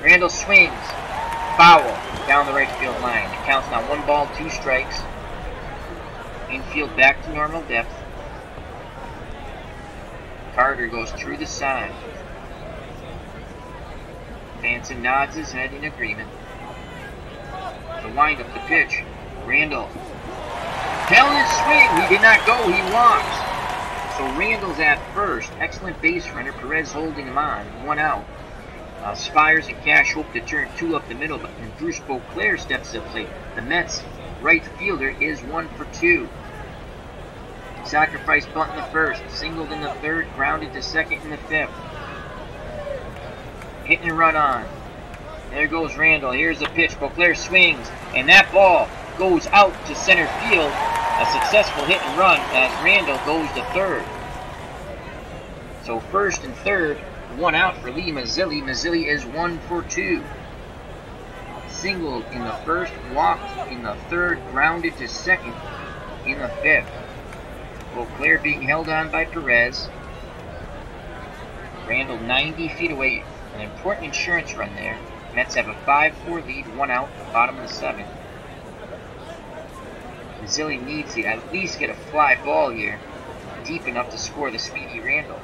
Randall swings. Foul down the right field line. It counts now 1 ball, 2 strikes. Infield back to normal depth. Carter goes through the side. Banton nods his head in agreement. The windup, the pitch. Randall. Held his swing. He did not go. He walks. So Randall's at first. Excellent base runner. Perez holding him on. 1 out. Spires and Cash hope to turn 2 up the middle, but when Bruce Beauclair steps to the plate, the Mets' right fielder is 1 for 2. Sacrifice bunt in the first. Singled in the third. Grounded to second in the fifth. Hit and run on. There goes Randall. Here's the pitch. Beauclair swings, and that ball goes out to center field. A successful hit and run as Randall goes to third. So first and third, 1 out for Lee Mazzilli. Mazzilli is 1 for 2. Singled in the first, walked in the third, grounded to second in the fifth. Beauclair being held on by Perez. Randall 90 feet away. An important insurance run there. Mets have a 5-4 lead, 1 out, bottom of the 7th. Mazzilli needs to at least get a fly ball here, deep enough to score the speedy Randall.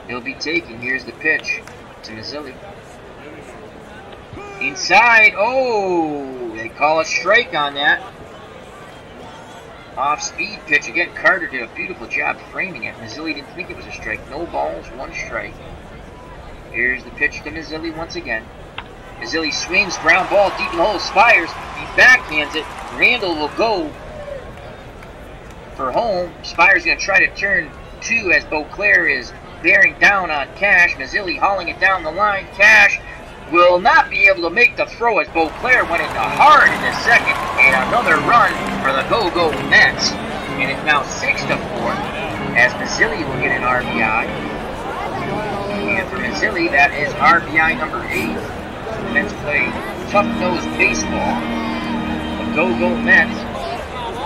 He'll be taken. Here's the pitch to Mazzilli. Inside. Oh, they call a strike on that. Off-speed pitch. Again, Carter did a beautiful job framing it. Mazzilli didn't think it was a strike. No balls, 1 strike. Here's the pitch to Mazzilli once again. Mazzilli swings, ground ball deep in the hole. Spires. He backhands it. Randall will go for home. Spires going to try to turn 2 as Beauclair is bearing down on Cash. Mazzilli hauling it down the line. Cash will not be able to make the throw as Beauclair went into hard in the second. And another run for the go-go Mets. And it's now 6-4 as Mazzilli will get an RBI. And for Mazzilli, that is RBI number 8. The Mets play tough-nosed baseball. The go-go Mets,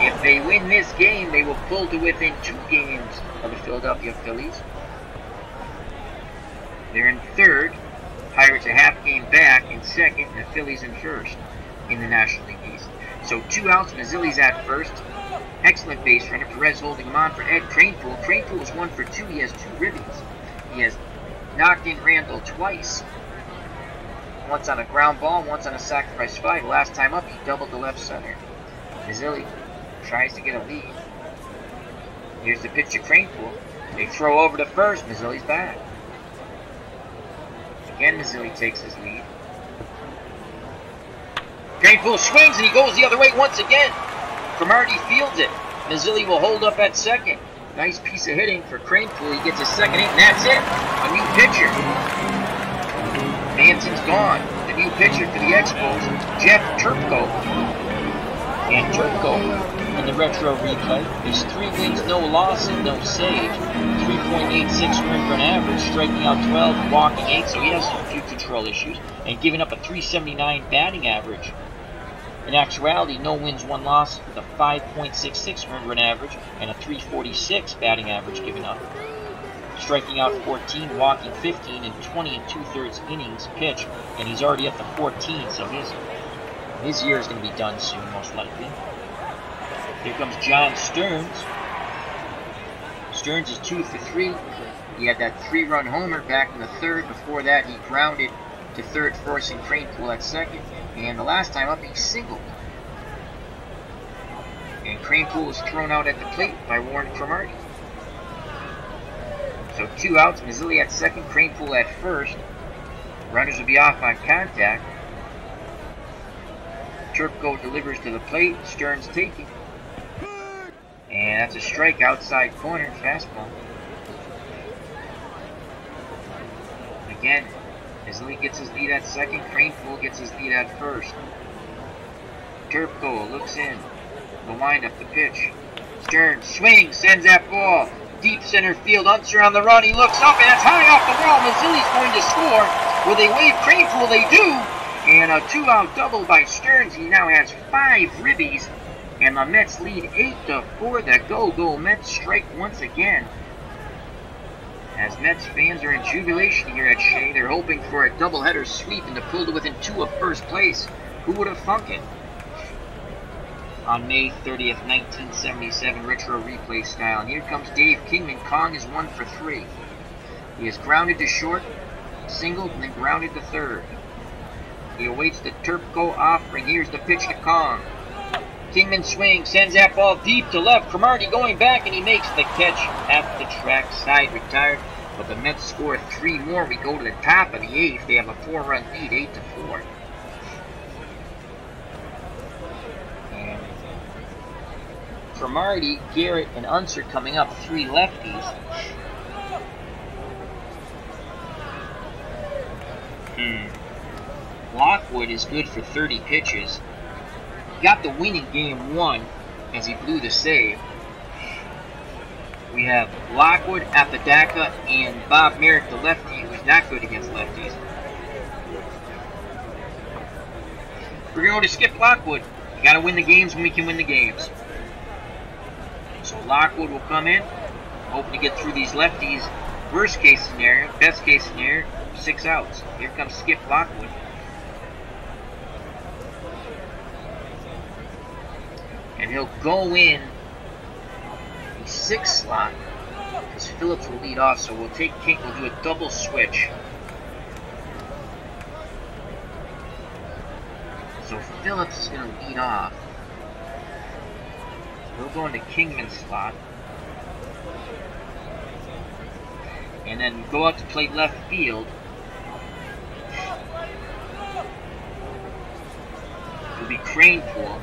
if they win this game, they will pull to within 2 games of the Philadelphia Phillies. They're in third. Pirates a half game back in second, and the Phillies in first in the National League East. So 2 outs, Mazzilli's at first. Excellent base runner. Perez holding him on for Ed Kranepool. Kranepool is 1 for 2. He has 2 ribbies. He has knocked in Randall twice. Once on a ground ball, once on a sacrifice fly. The last time up, he doubled the left center. Mazzilli tries to get a lead. Here's the pitch to Kranepool. They throw over to first. Mazzilli's back. Again, Mazzilli takes his lead. Kranepool swings and he goes the other way once again. Cromartie fields it. Mazzilli will hold up at second. Nice piece of hitting for Kranepool. He gets his second hit, and that's it. A new pitcher. Manson's gone. The new pitcher for the Expos, Jeff Turpko. And Turpko, in the retro replay, is 3 wins, no losses, no saves, 3.86 earned run average, striking out 12, walking 8, so he has a few control issues, and giving up a 379 batting average. In actuality, no wins, 1 loss, with a 5.66 earned run average and a 346 batting average given up. Striking out 14, walking 15, and 20 2/3 innings pitched, and he's already up to 14, so his year is going to be done soon, most likely. Here comes John Stearns. Stearns is 2 for 3. He had that 3-run homer back in the third. Before that, he grounded to third, forcing Kranepool at second. And the last time up, he singled. And Kranepool was thrown out at the plate by Warren Cromartie. So 2 outs, Mazzilli at second, Kranepool at first. Runners will be off on contact. Turpko delivers to the plate, Stearns taking. And that's a strike outside corner, fastball. Again, Mazzilli gets his lead at second, Kranepool gets his lead at first. Turpko looks in. The windup, the pitch. Stearns swings, sends that ball deep center field. Unser on the run. He looks up and it's high off the wall. Mazzilli's going to score. Will they wave Cranepool? They do! And a 2-out double by Stearns. He now has 5 ribbies. And the Mets lead 8-4. The go-go Mets strike once again. As Mets fans are in jubilation here at Shea, they're hoping for a doubleheader sweep and to pull to within 2 of first place. Who would have thunk it? On May 30th, 1977, retro replay style. And here comes Dave Kingman. Kong is 1 for 3. He is grounded to short, singled, and then grounded to third. He awaits the Turpco offering. Here's the pitch to Kong. Kingman swings, sends that ball deep to left. Cromartie going back, and he makes the catch at the track side, retired. But the Mets score 3 more. We go to the top of the 8th. They have a 4-run lead, 8-4. And Cromartie, Garrett, and Unser coming up, 3 lefties. Lockwood is good for 30 pitches. Got the win in game 1 as he blew the save. We have Lockwood, Apodaca, and Bob Merrick, the lefty, who's not good against lefties. We're going to skip Lockwood. You got to win the games when we can win the games. So Lockwood will come in, hoping to get through these lefties. Worst case scenario, best case scenario, 6 outs. Here comes Skip Lockwood. And he'll go in the 6th slot because Phillips will lead off. So we'll take King. We'll do a double switch. So Phillips is going to lead off. We'll go into Kingman's slot. And then go out to play left field. It'll be Cranepool.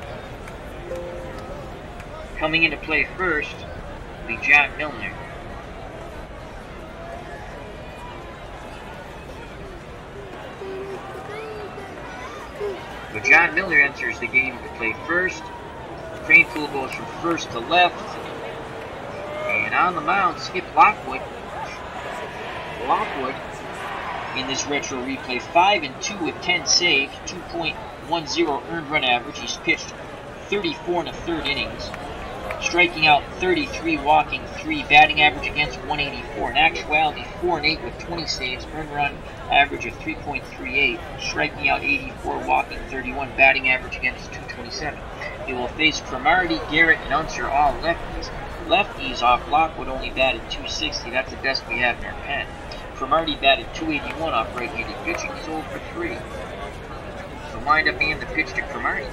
Coming into play first will be John Milner. So John Milner enters the game to play first. Cranepool goes from first to left. And on the mound, Skip Lockwood. Lockwood in this retro replay, 5-2 with 10 saves, 2.10 earned run average. He's pitched 34 1/3 innings, striking out 33, walking 3, batting average against 184. In actuality, 4-8 with 20 saves, earned run average of 3.38, striking out 84, walking 31, batting average against 227. He will face Cromartie, Garrett, and Unser, all lefties. Lefties off Lockwood only batted .260. That's the best we have in our pen. Cromartie batted .281 off right-handed pitching. He's 0 for 3. So wind up being the pitch to Cromartie.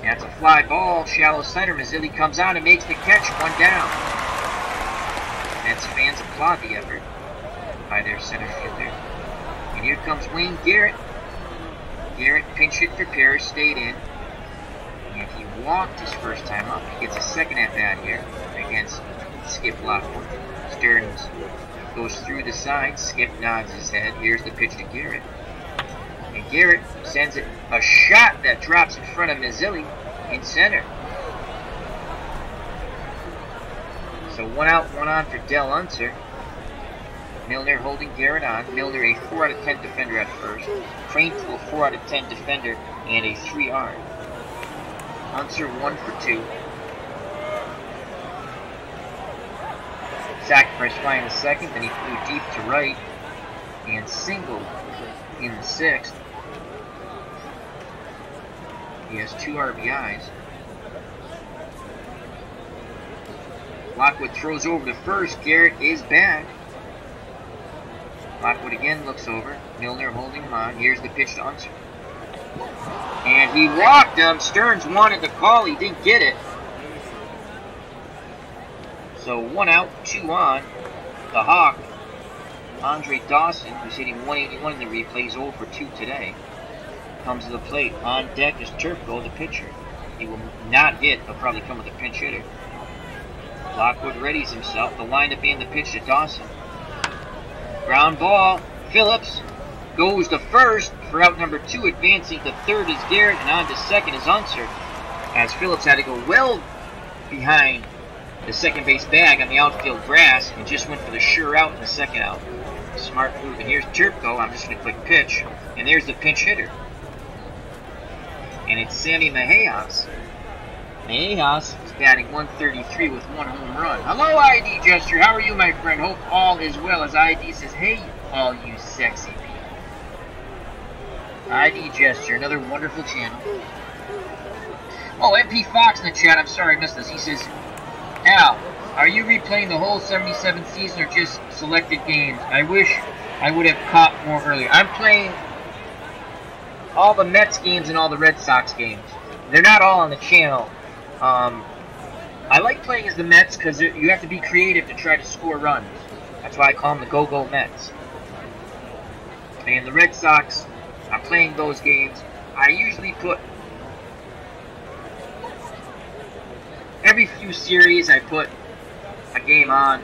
That's a fly ball, shallow center. Mazzilli comes out and makes the catch, 1 down. Mets fans applaud the effort by their center fielder. And here comes Wayne Garrett. Garrett pinch hit for Parrish, stayed in. And he walked his first time up. He gets a second at bat here against Skip Lockwood. Stearns goes through the side. Skip nods his head. Here's the pitch to Garrett. And Garrett sends it a shot that drops in front of Mazzilli in center. So 1 out, 1 on for Del Unser. Milner holding Garrett on. Milner a 4 out of 10 defender at first. Cranepool 4 out of 10 defender and a 3-arm. Unser 1 for 2. Sacrifice fly in the 2nd, then he flew deep to right and singled in the 6th. He has 2 RBIs. Lockwood throws over to first. Garrett is back. Lockwood again looks over. Milner holding him on. Here's the pitch to Unser. And he walked him. Stearns wanted the call. He didn't get it. So 1 out, 2 on. The Hawk, Andre Dawson, who's hitting 181 in the replay, he's 0 for 2 today, comes to the plate. On deck is Turpco, the pitcher. He will not hit. He'll probably come with a pinch hitter. Lockwood readies himself. The windup and the pitch to Dawson. Ground ball. Phillips goes to first for out number 2. Advancing to third is Garrett, and on to second is Unser, as Phillips had to go well behind the second base bag on the outfield grass and just went for the sure out in the 2nd out. Smart move. And here's Turpko. I'm just going to click pitch. And there's the pinch hitter. And it's Sammy Mejias. Mejias is batting 133 with 1 home run. Hello, ID Gesture. How are you, my friend? Hope all is well. As ID says, hey, all you sexy people. ID Gesture, another wonderful channel. Oh, MP Fox in the chat. I'm sorry I missed this. He says, Al, are you replaying the whole 77th season or just selected games? I wish I would have caught more earlier. I'm playing all the Mets games and all the Red Sox games. They're not all on the channel. I like playing as the Mets because you have to be creative to try to score runs. That's why I call them the Go-Go Mets. And the Red Sox, I'm playing those games. I usually put every few series I put a game on,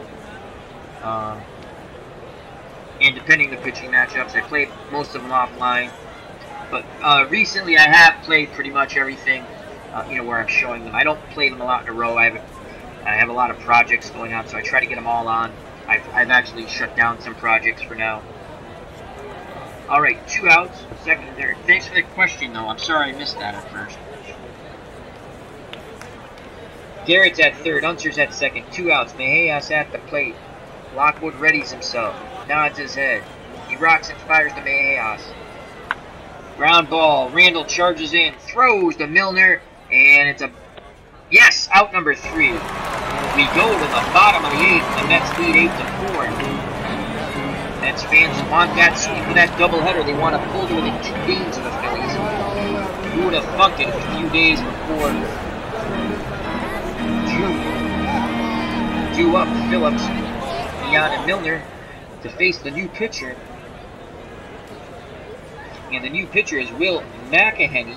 and depending on the pitching matchups, I played most of them offline. But recently, I have played pretty much everything, where I'm showing them. I don't play them a lot in a row. I have a lot of projects going on, so I try to get them all on. I've actually shut down some projects for now. All right, 2 outs, second and third. Thanks for the question, though. I'm sorry I missed that at first. Garrett's at third, Unser's at second, 2 outs. Mejias at the plate. Lockwood readies himself, nods his head. He rocks and fires to Mejias. Ground ball, Randall charges in, throws to Milner, and it's a... Yes, out number 3. We go to the bottom of the 8th, the Mets lead 8-4. Mets fans want that sweep of that doubleheader. They want to pull to within 2 games of the Phillies. Who would have thunk it a few days before June? 2 up, Phillips, Leon, and Milner to face the new pitcher. And the new pitcher is Will McEnany,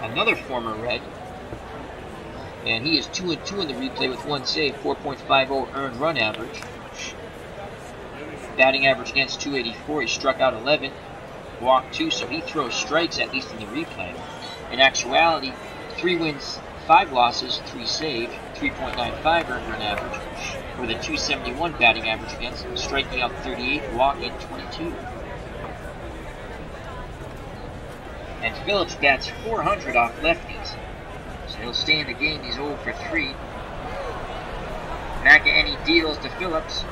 another former Red. And he is 2-2 in the replay with 1 save, 4.50 earned run average. Batting average against 284. He struck out 11, walked 2, so he throws strikes, at least in the replay. In actuality, 3 wins, 5 losses, 3 saved, 3.95 earned run average, with a 271 batting average against, striking out 38, walking 22. And Phillips bats 400 off lefties, so he'll stay in the game. He's 0 for 3. McEnany deals to Phillips.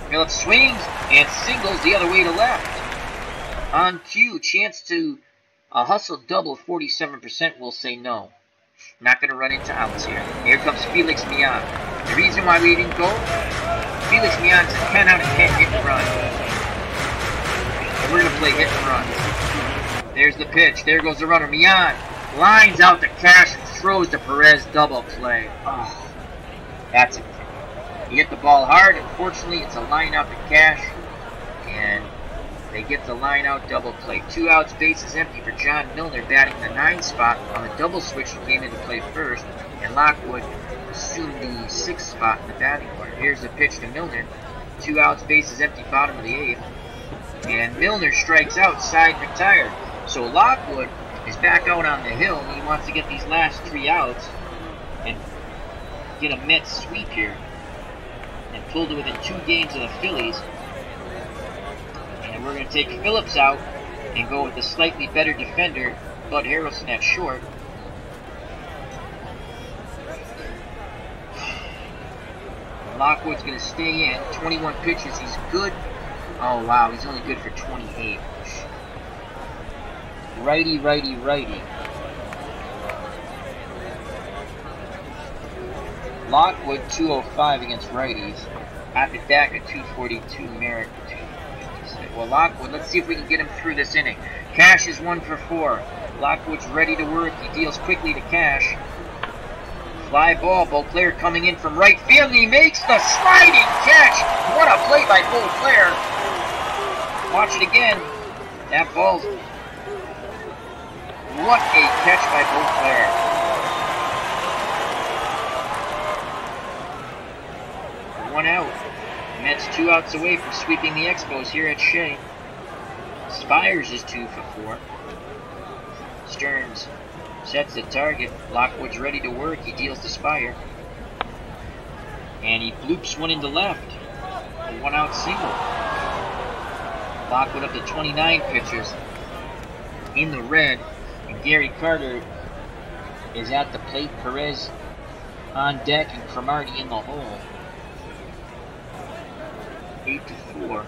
Phillips swings and singles the other way to left. On cue, chance to hustle double, 47% will say no. Not going to run into outs here. Here comes Felix Millan. The reason why we didn't go, Felix Millan's a 10 out of 10 hit and run. And we're going to play hit and run. There's the pitch. There goes the runner. Millan lines out to Cash and throws to Perez. Double play. Oh, that's it. He hit the ball hard. Unfortunately, it's a line out to Cash. And they get the line out double play. 2 outs, bases empty for John Milner, batting the 9 spot on the double switch he came into play first. And Lockwood assumed the 6th spot in the batting order. Here's the pitch to Milner. 2 outs, bases empty, bottom of the 8th. And Milner strikes out, side retired. So Lockwood is back out on the hill, and he wants to get these last 3 outs and get a Mets sweep here. And pull to within 2 games of the Phillies. And we're going to take Phillips out and go with the slightly better defender, Bud Harrelson at short. Lockwood's going to stay in. 21 pitches. He's good. Oh, wow. He's only good for 28. Righty, righty, righty. Lockwood 205 against righties. Apodaca 242, Merrick 256. Well, Lockwood, let's see if we can get him through this inning. Cash is 1 for 4. Lockwood's ready to work. He deals quickly to Cash. Fly ball. Beauclair coming in from right field, and he makes the sliding catch. What a play by Beauclair. Watch it again. That ball's... What a catch by Beauclair. 1 out. Mets 2 outs away from sweeping the Expos here at Shea. Spires is 2 for 4. Stearns sets the target. Lockwood's ready to work. He deals to Spire. And he bloops one into left. 1-out single. Lockwood up to 29 pitchers in the red, and Gary Carter is at the plate. Perez on deck, and Cromartie in the hole. 8-4.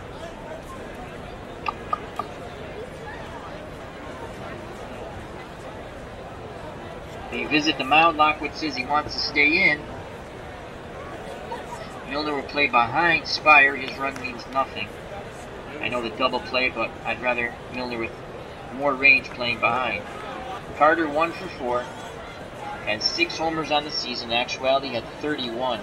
They visit the mound. Lockwood says he wants to stay in. Milner will play behind Spire. His run means nothing. I know the double play, but I'd rather Milner with more range playing behind. Carter 1 for 4. Had 6 homers on the season. In actuality, had 31.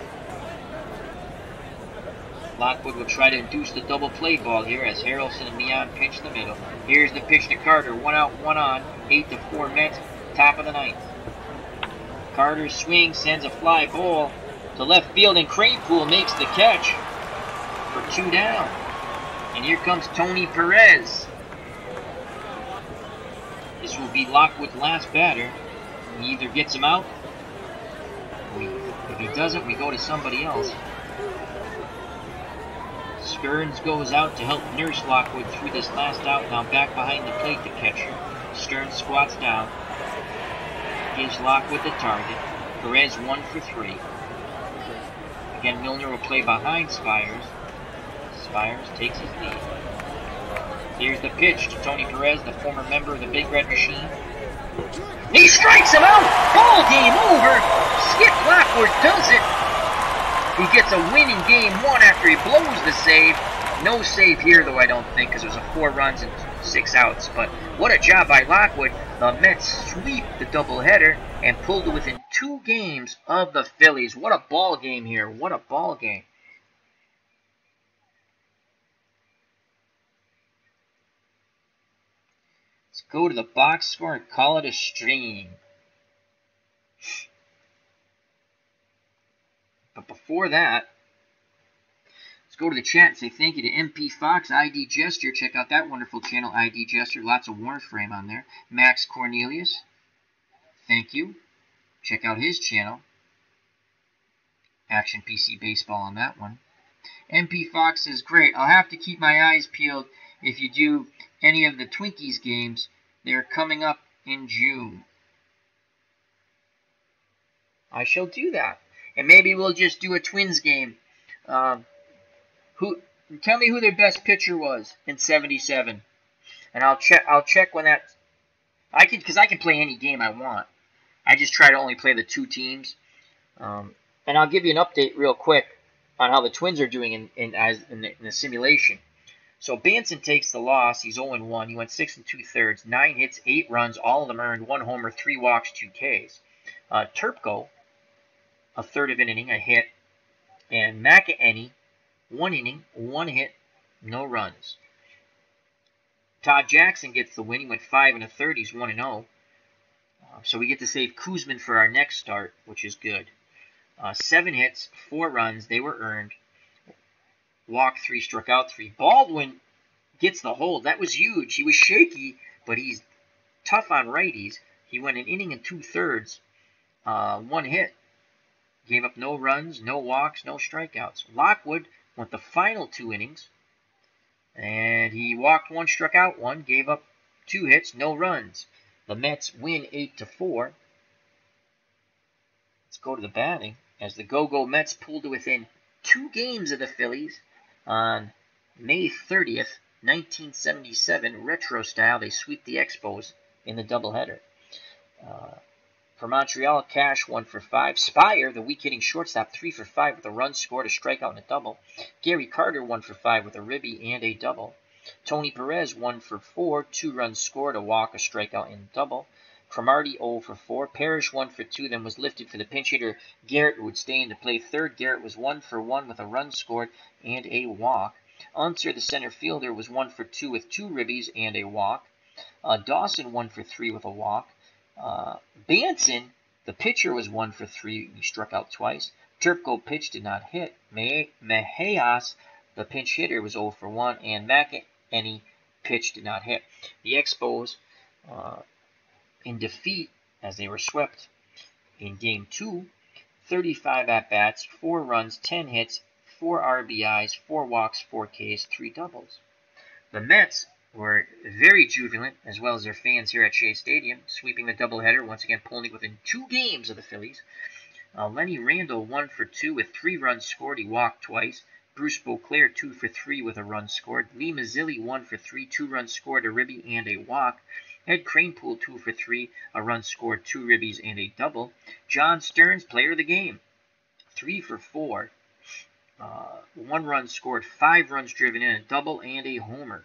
Lockwood will try to induce the double play ball here as Harrelson and Mian pinch in the middle. Here's the pitch to Carter. 1 out, 1 on. 8-4 Mets. Top of the ninth. Carter's swing sends a fly ball to left field, and Kranepool makes the catch for 2 down. And here comes Tony Perez. This will be Lockwood's last batter. He either gets him out, if he doesn't, we go to somebody else. Stearns goes out to help nurse Lockwood through this last out. Now back behind the plate, the catcher. Stearns squats down. Gives Lockwood the target. Perez 1 for 3. Again, Milner will play behind Spires. Spires takes his lead. Here's the pitch to Tony Perez, the former member of the Big Red Machine. He strikes him out! Ball game over! Skip Lockwood does it! He gets a win in game 1 after he blows the save. No save here, though, I don't think, because it was a 4 runs and 6 outs. But what a job by Lockwood. The Mets sweep the doubleheader and pulled to within 2 games of the Phillies. What a ball game here. What a ball game. Let's go to the box score and call it a stream. But before that, let's go to the chat and say thank you to MP Fox, ID Gesture. Check out that wonderful channel, ID Gesture. Lots of Warner Frame on there. Max Cornelius, thank you. Check out his channel. Action PC Baseball on that one. MP Fox is great. I'll have to keep my eyes peeled if you do any of the Twinkies games. They're coming up in June. I shall do that. And maybe we'll just do a Twins game. Tell me who their best pitcher was in '77, and I'll check when that. Because I can play any game I want. I just try to only play the 2 teams. And I'll give you an update real quick on how the Twins are doing in the simulation. So Banson takes the loss. He's 0-1. He went 6 2/3, 9 hits, 8 runs, all of them earned, 1 homer, 3 walks, 2 Ks. Turpko, a third of an inning, a hit, and McEnany, 1 inning, 1 hit, no runs. Todd Jackson gets the win. He went 5 1/3. He's 1-0. So we get to save Kuzman for our next start, which is good. 7 hits, 4 runs. They were earned. Walked 3, struck out 3. Baldwin gets the hold. That was huge. He was shaky, but he's tough on righties. He went an inning and 2/3, 1 hit. Gave up no runs, no walks, no strikeouts. Lockwood went the final 2 innings, and he walked 1, struck out 1, gave up 2 hits, no runs. The Mets win 8-4. Let's go to the batting as the Go-Go Mets pulled to within 2 games of the Phillies on May 30th, 1977. Retro style, they sweep the Expos in the doubleheader. For Montreal, Cash 1 for 5. Spire, the weak hitting shortstop, 3 for 5 with a run scored, a strikeout, and a double. Gary Carter 1 for 5 with a ribby and a double. Tony Perez 1 for 4, 2 runs scored, a walk, a strikeout, and a double. Cromartie 0 for 4. Parrish 1 for 2, then was lifted for the pinch hitter Garrett, who would stay in to play third. Garrett was 1 for 1 with a run scored and a walk. Unser, the center fielder, was 1 for 2 with 2 ribbies and a walk. Dawson 1 for 3 with a walk. Banson, the pitcher, was 1 for 3. He struck out twice. Turpko pitched, did not hit. Mejias, the pinch hitter, was 0 for 1. And McEnany pitched, did not hit. The Expos, in defeat as they were swept in Game 2, 35 at-bats, 4 runs, 10 hits, 4 RBIs, 4 walks, 4 Ks, 3 doubles. The Mets were very jubilant, as well as their fans here at Shea Stadium, sweeping the doubleheader, once again pulling it within 2 games of the Phillies. Lenny Randle 1 for 2 with 3 runs scored. He walked twice. Bruce Beauclair 2 for 3 with a run scored. Lee Mazzilli 1 for 3, 2 runs scored, a ribby and a walk. Ed Kranepool 2 for 3, a run scored, 2 ribbies and a double. John Stearns, player of the game, 3 for 4. 1 run scored, 5 runs driven in, a double and a homer.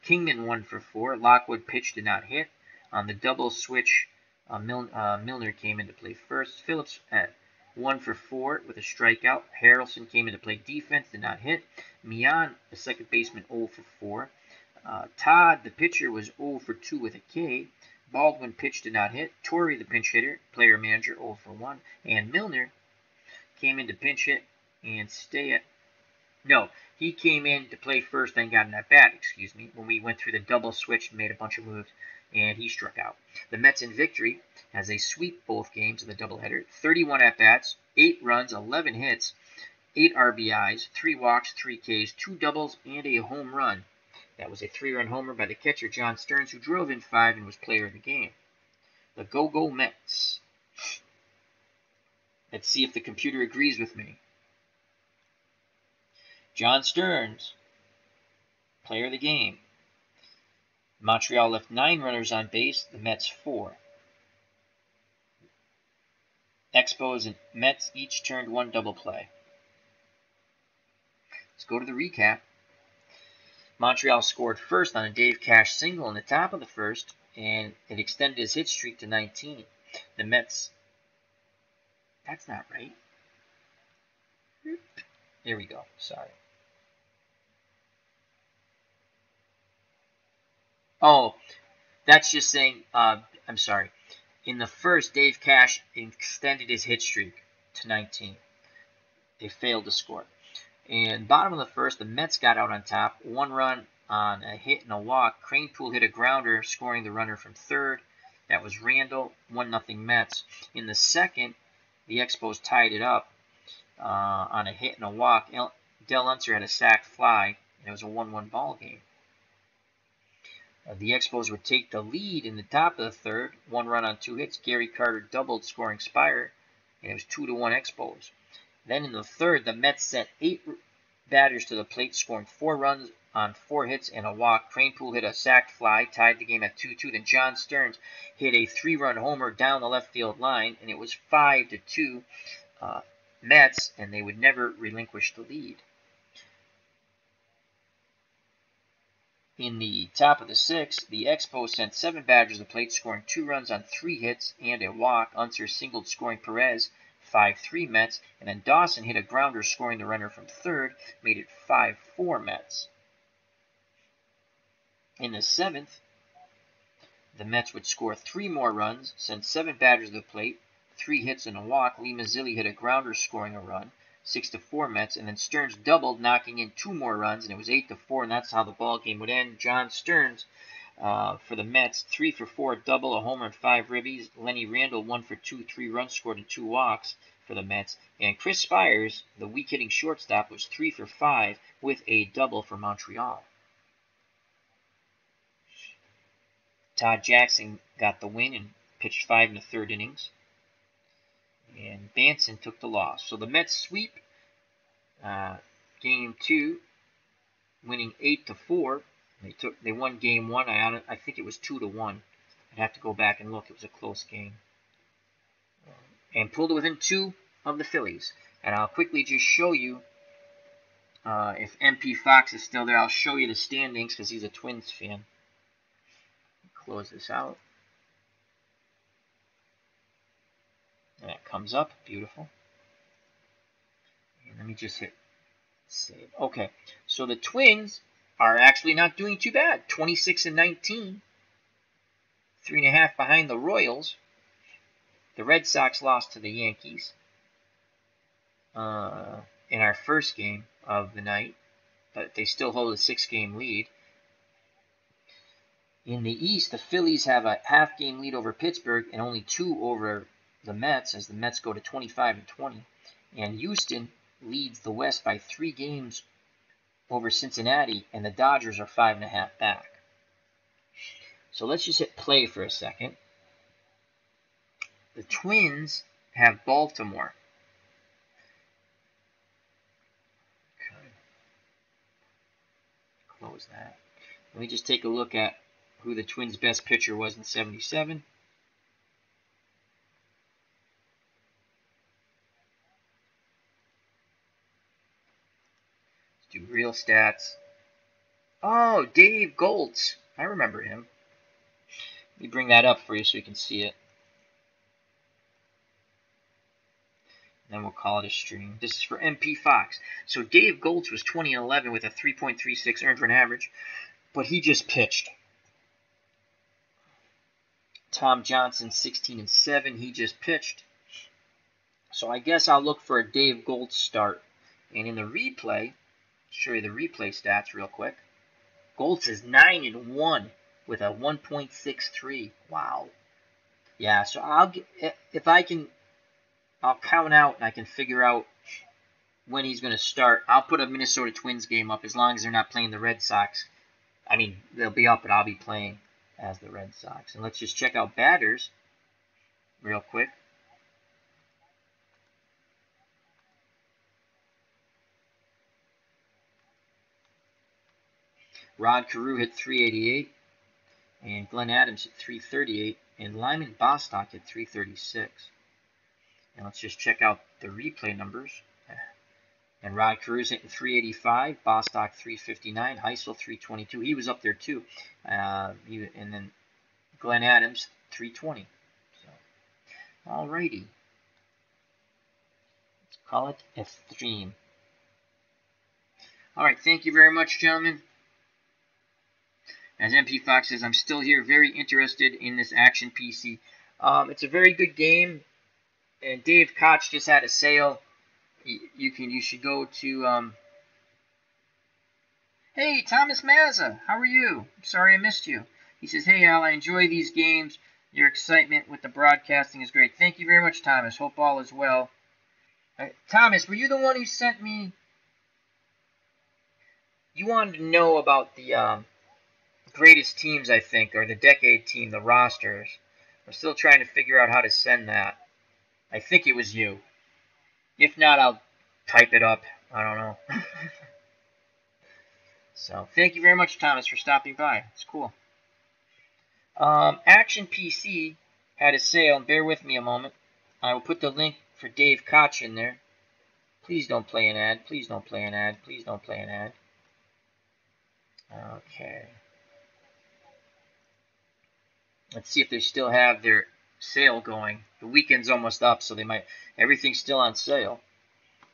Kingman 1 for 4. Lockwood pitch did not hit. On the double switch, Milner came into play first. Phillips at 1 for 4 with a strikeout. Harrelson came into play defense, did not hit. Mian, the second baseman, 0 for 4. Todd, the pitcher, was 0 for 2 with a K. Baldwin pitch did not hit. Torrey, the pinch hitter, player manager, 0 for 1. And Milner came in to pinch hit and stay at... No, he came in to play first, then got an at-bat, when we went through the double switch and made a bunch of moves, and he struck out. The Mets in victory as they sweep both games of the doubleheader. 31 at-bats, 8 runs, 11 hits, 8 RBIs, 3 walks, 3 Ks, 2 doubles, and a home run. That was a 3-run homer by the catcher, John Stearns, who drove in 5 and was player of the game. The Go-Go Mets. Let's see if the computer agrees with me. John Stearns, player of the game. Montreal left 9 runners on base, the Mets 4. Expos and Mets each turned 1 double play. Let's go to the recap. Montreal scored first on a Dave Cash single in the top of the first, and it extended his hit streak to 19. The Mets... That's not right. There we go. Sorry. Oh, that's just saying, I'm sorry. In the first, Dave Cash extended his hit streak to 19. They failed to score. And bottom of the first, the Mets got out on top. 1 run on a hit and a walk. Kranepool hit a grounder, scoring the runner from third. That was Randall. 1-0 Mets. In the second, the Expos tied it up on a hit and a walk. Del Unser had a sac fly. And it was a 1-1 ball game. The Expos would take the lead in the top of the third. 1 run on 2 hits. Gary Carter doubled, scoring Spire. And it was 2-1 Expos. Then in the third, the Mets sent 8 batters to the plate, scoring 4 runs on 4 hits and a walk. Kranepool hit a sac fly, tied the game at 2-2. Then John Stearns hit a 3-run homer down the left field line, and it was 5-2 Mets, and they would never relinquish the lead. In the top of the 6th, the Expos sent 7 batters to the plate, scoring 2 runs on 3 hits and a walk. Unser singled, scoring Perez. 5-3 Mets, and then Dawson hit a grounder, scoring the runner from third, made it 5-4 Mets. In the 7th, the Mets would score 3 more runs, send 7 batters to the plate, 3 hits and a walk. Lee Mazzilli hit a grounder, scoring a run, 6-4 Mets, and then Stearns doubled, knocking in 2 more runs, and it was 8-4, and that's how the ball game would end. John Stearns for the Mets, 3 for 4, double, a homer, and 5 ribbies. Lenny Randle, 1 for 2, 3 runs scored and 2 walks for the Mets. And Chris Spires, the weak-hitting shortstop, was 3 for 5 with a double for Montreal. Todd Jackson got the win and pitched 5 1/3 innings. And Banson took the loss. So the Mets sweep Game 2, winning 8-4. They won Game 1. I think it was 2-1. I'd have to go back and look. It was a close game. And pulled within 2 of the Phillies. And I'll quickly just show you, if MP Fox is still there, I'll show you the standings because he's a Twins fan. Close this out. And it comes up. Beautiful. And let me just hit save. Okay. So the Twins are actually not doing too bad. 26-19. 3.5 behind the Royals. The Red Sox lost to the Yankees in our first game of the night, but they still hold a 6-game lead. In the East, the Phillies have a half-game lead over Pittsburgh and only 2 over the Mets, as the Mets go to 25-20. And Houston leads the West by 3 games over Cincinnati, and the Dodgers are 5.5 back. So let's just hit play for a second. The Twins have Baltimore. Okay. Close that. Let me just take a look at who the Twins' best pitcher was in '77. Let's do real stats. Oh, Dave Goltz. I remember him. Let me bring that up for you so you can see it. Then we'll call it a stream. This is for MP Fox. So Dave Goltz was 20-11 with a 3.36 earned run average, but he just pitched. Tom Johnson, 16-7. He just pitched. So I guess I'll look for a Dave Goltz start. And in the replay, show you the replay stats real quick. Goltz is 9-1 with a 1.63. Wow. Yeah, so I'll count out and I can figure out when he's going to start. I'll put a Minnesota Twins game up as long as they're not playing the Red Sox. I mean, they'll be up, but I'll be playing as the Red Sox. And let's just check out batters real quick. Rod Carew hit 388, and Glenn Adams hit 338, and Lyman Bostock hit 336. And let's just check out the replay numbers. And Rod Carew's hitting 385, Bostock 359, Heisel 322. He was up there too. And then Glenn Adams 320. So, alrighty. Let's call it a stream. Alright, thank you very much, gentlemen. As MP Fox says, I'm still here, very interested in this Action PC. It's a very good game. And Dave Koch just had a sale. You should go to Hey, Thomas Mazza, how are you? Sorry I missed you. He says, hey Al, I enjoy these games. Your excitement with the broadcasting is great. Thank you very much, Thomas. Hope all is well. Thomas, were you the one who sent me? You wanted to know about the greatest teams, I think, or the decade team, the rosters. I'm still trying to figure out how to send that. I think it was you. If not, I'll type it up. I don't know. So, thank you very much, Thomas, for stopping by. It's cool. Action PC had a sale. Bear with me a moment. I will put the link for Dave Koch in there. Please don't play an ad. Please don't play an ad. Please don't play an ad. Okay. Let's see if they still have their sale going. The weekend's almost up, so they might. Everything's still on sale.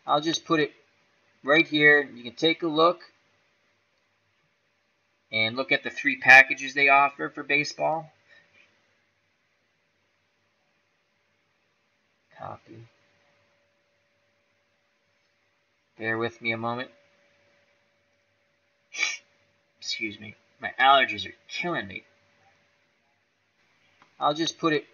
I'll just put it right here. You can take a look and look at the 3 packages they offer for baseball. Copy. Bear with me a moment. Excuse me. My allergies are killing me. I'll just put it.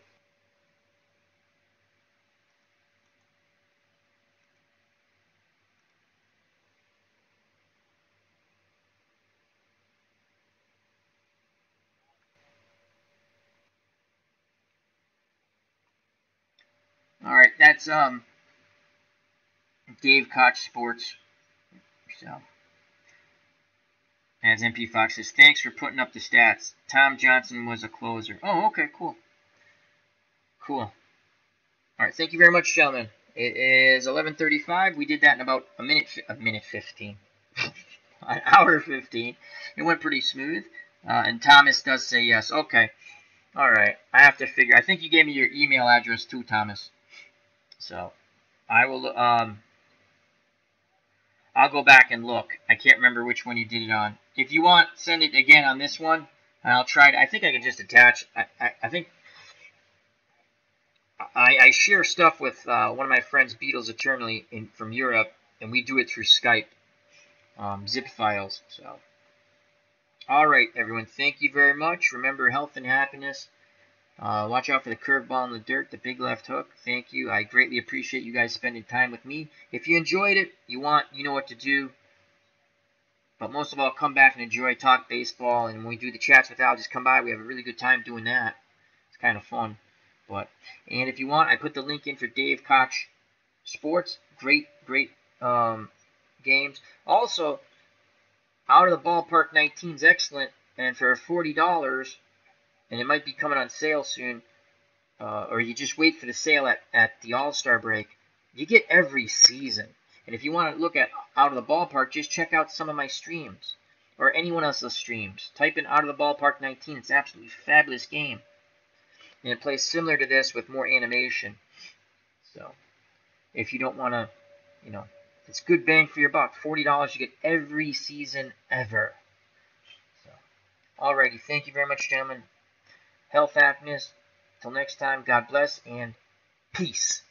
All right, that's Dave Koch Sports. So, as MP Fox says, thanks for putting up the stats. Tom Johnson was a closer. Oh, okay, cool. Cool. All right, thank you very much, gentlemen. It is 11:35. We did that in about a minute 15. An hour 15. It went pretty smooth. And Thomas does say yes. Okay. All right. I have to figure. I think you gave me your email address too, Thomas. So, I will. I'll go back and look. I can't remember which one you did it on. If you want, send it again on this one, and I'll try to. I think I can just attach. I think I share stuff with one of my friends, Beatles Eternally, from Europe, and we do it through Skype, zip files. So, all right, everyone. Thank you very much. Remember, health and happiness Watch out for the curveball in the dirt, the big left hook. Thank you. I greatly appreciate you guys spending time with me. If you enjoyed it, you know what to do. But most of all, come back and enjoy Talk Baseball. And when we do the chats with Al, just come by. We have a really good time doing that. It's kind of fun. And if you want, I put the link in for Dave Koch Sports. Great games. Also, Out of the Ballpark 19 is excellent. And for $40, and it might be coming on sale soon, or you just wait for the sale at the All-Star break, you get every season. And if you want to look at Out of the Ballpark, just check out some of my streams, or anyone else's streams. Type in Out of the Ballpark 19. It's an absolutely fabulous game. And it plays similar to this with more animation. So, if you don't want to, it's good bang for your buck. $40, you get every season ever. So, alrighty, thank you very much, gentlemen. Health, happiness. Till next time, God bless, and peace.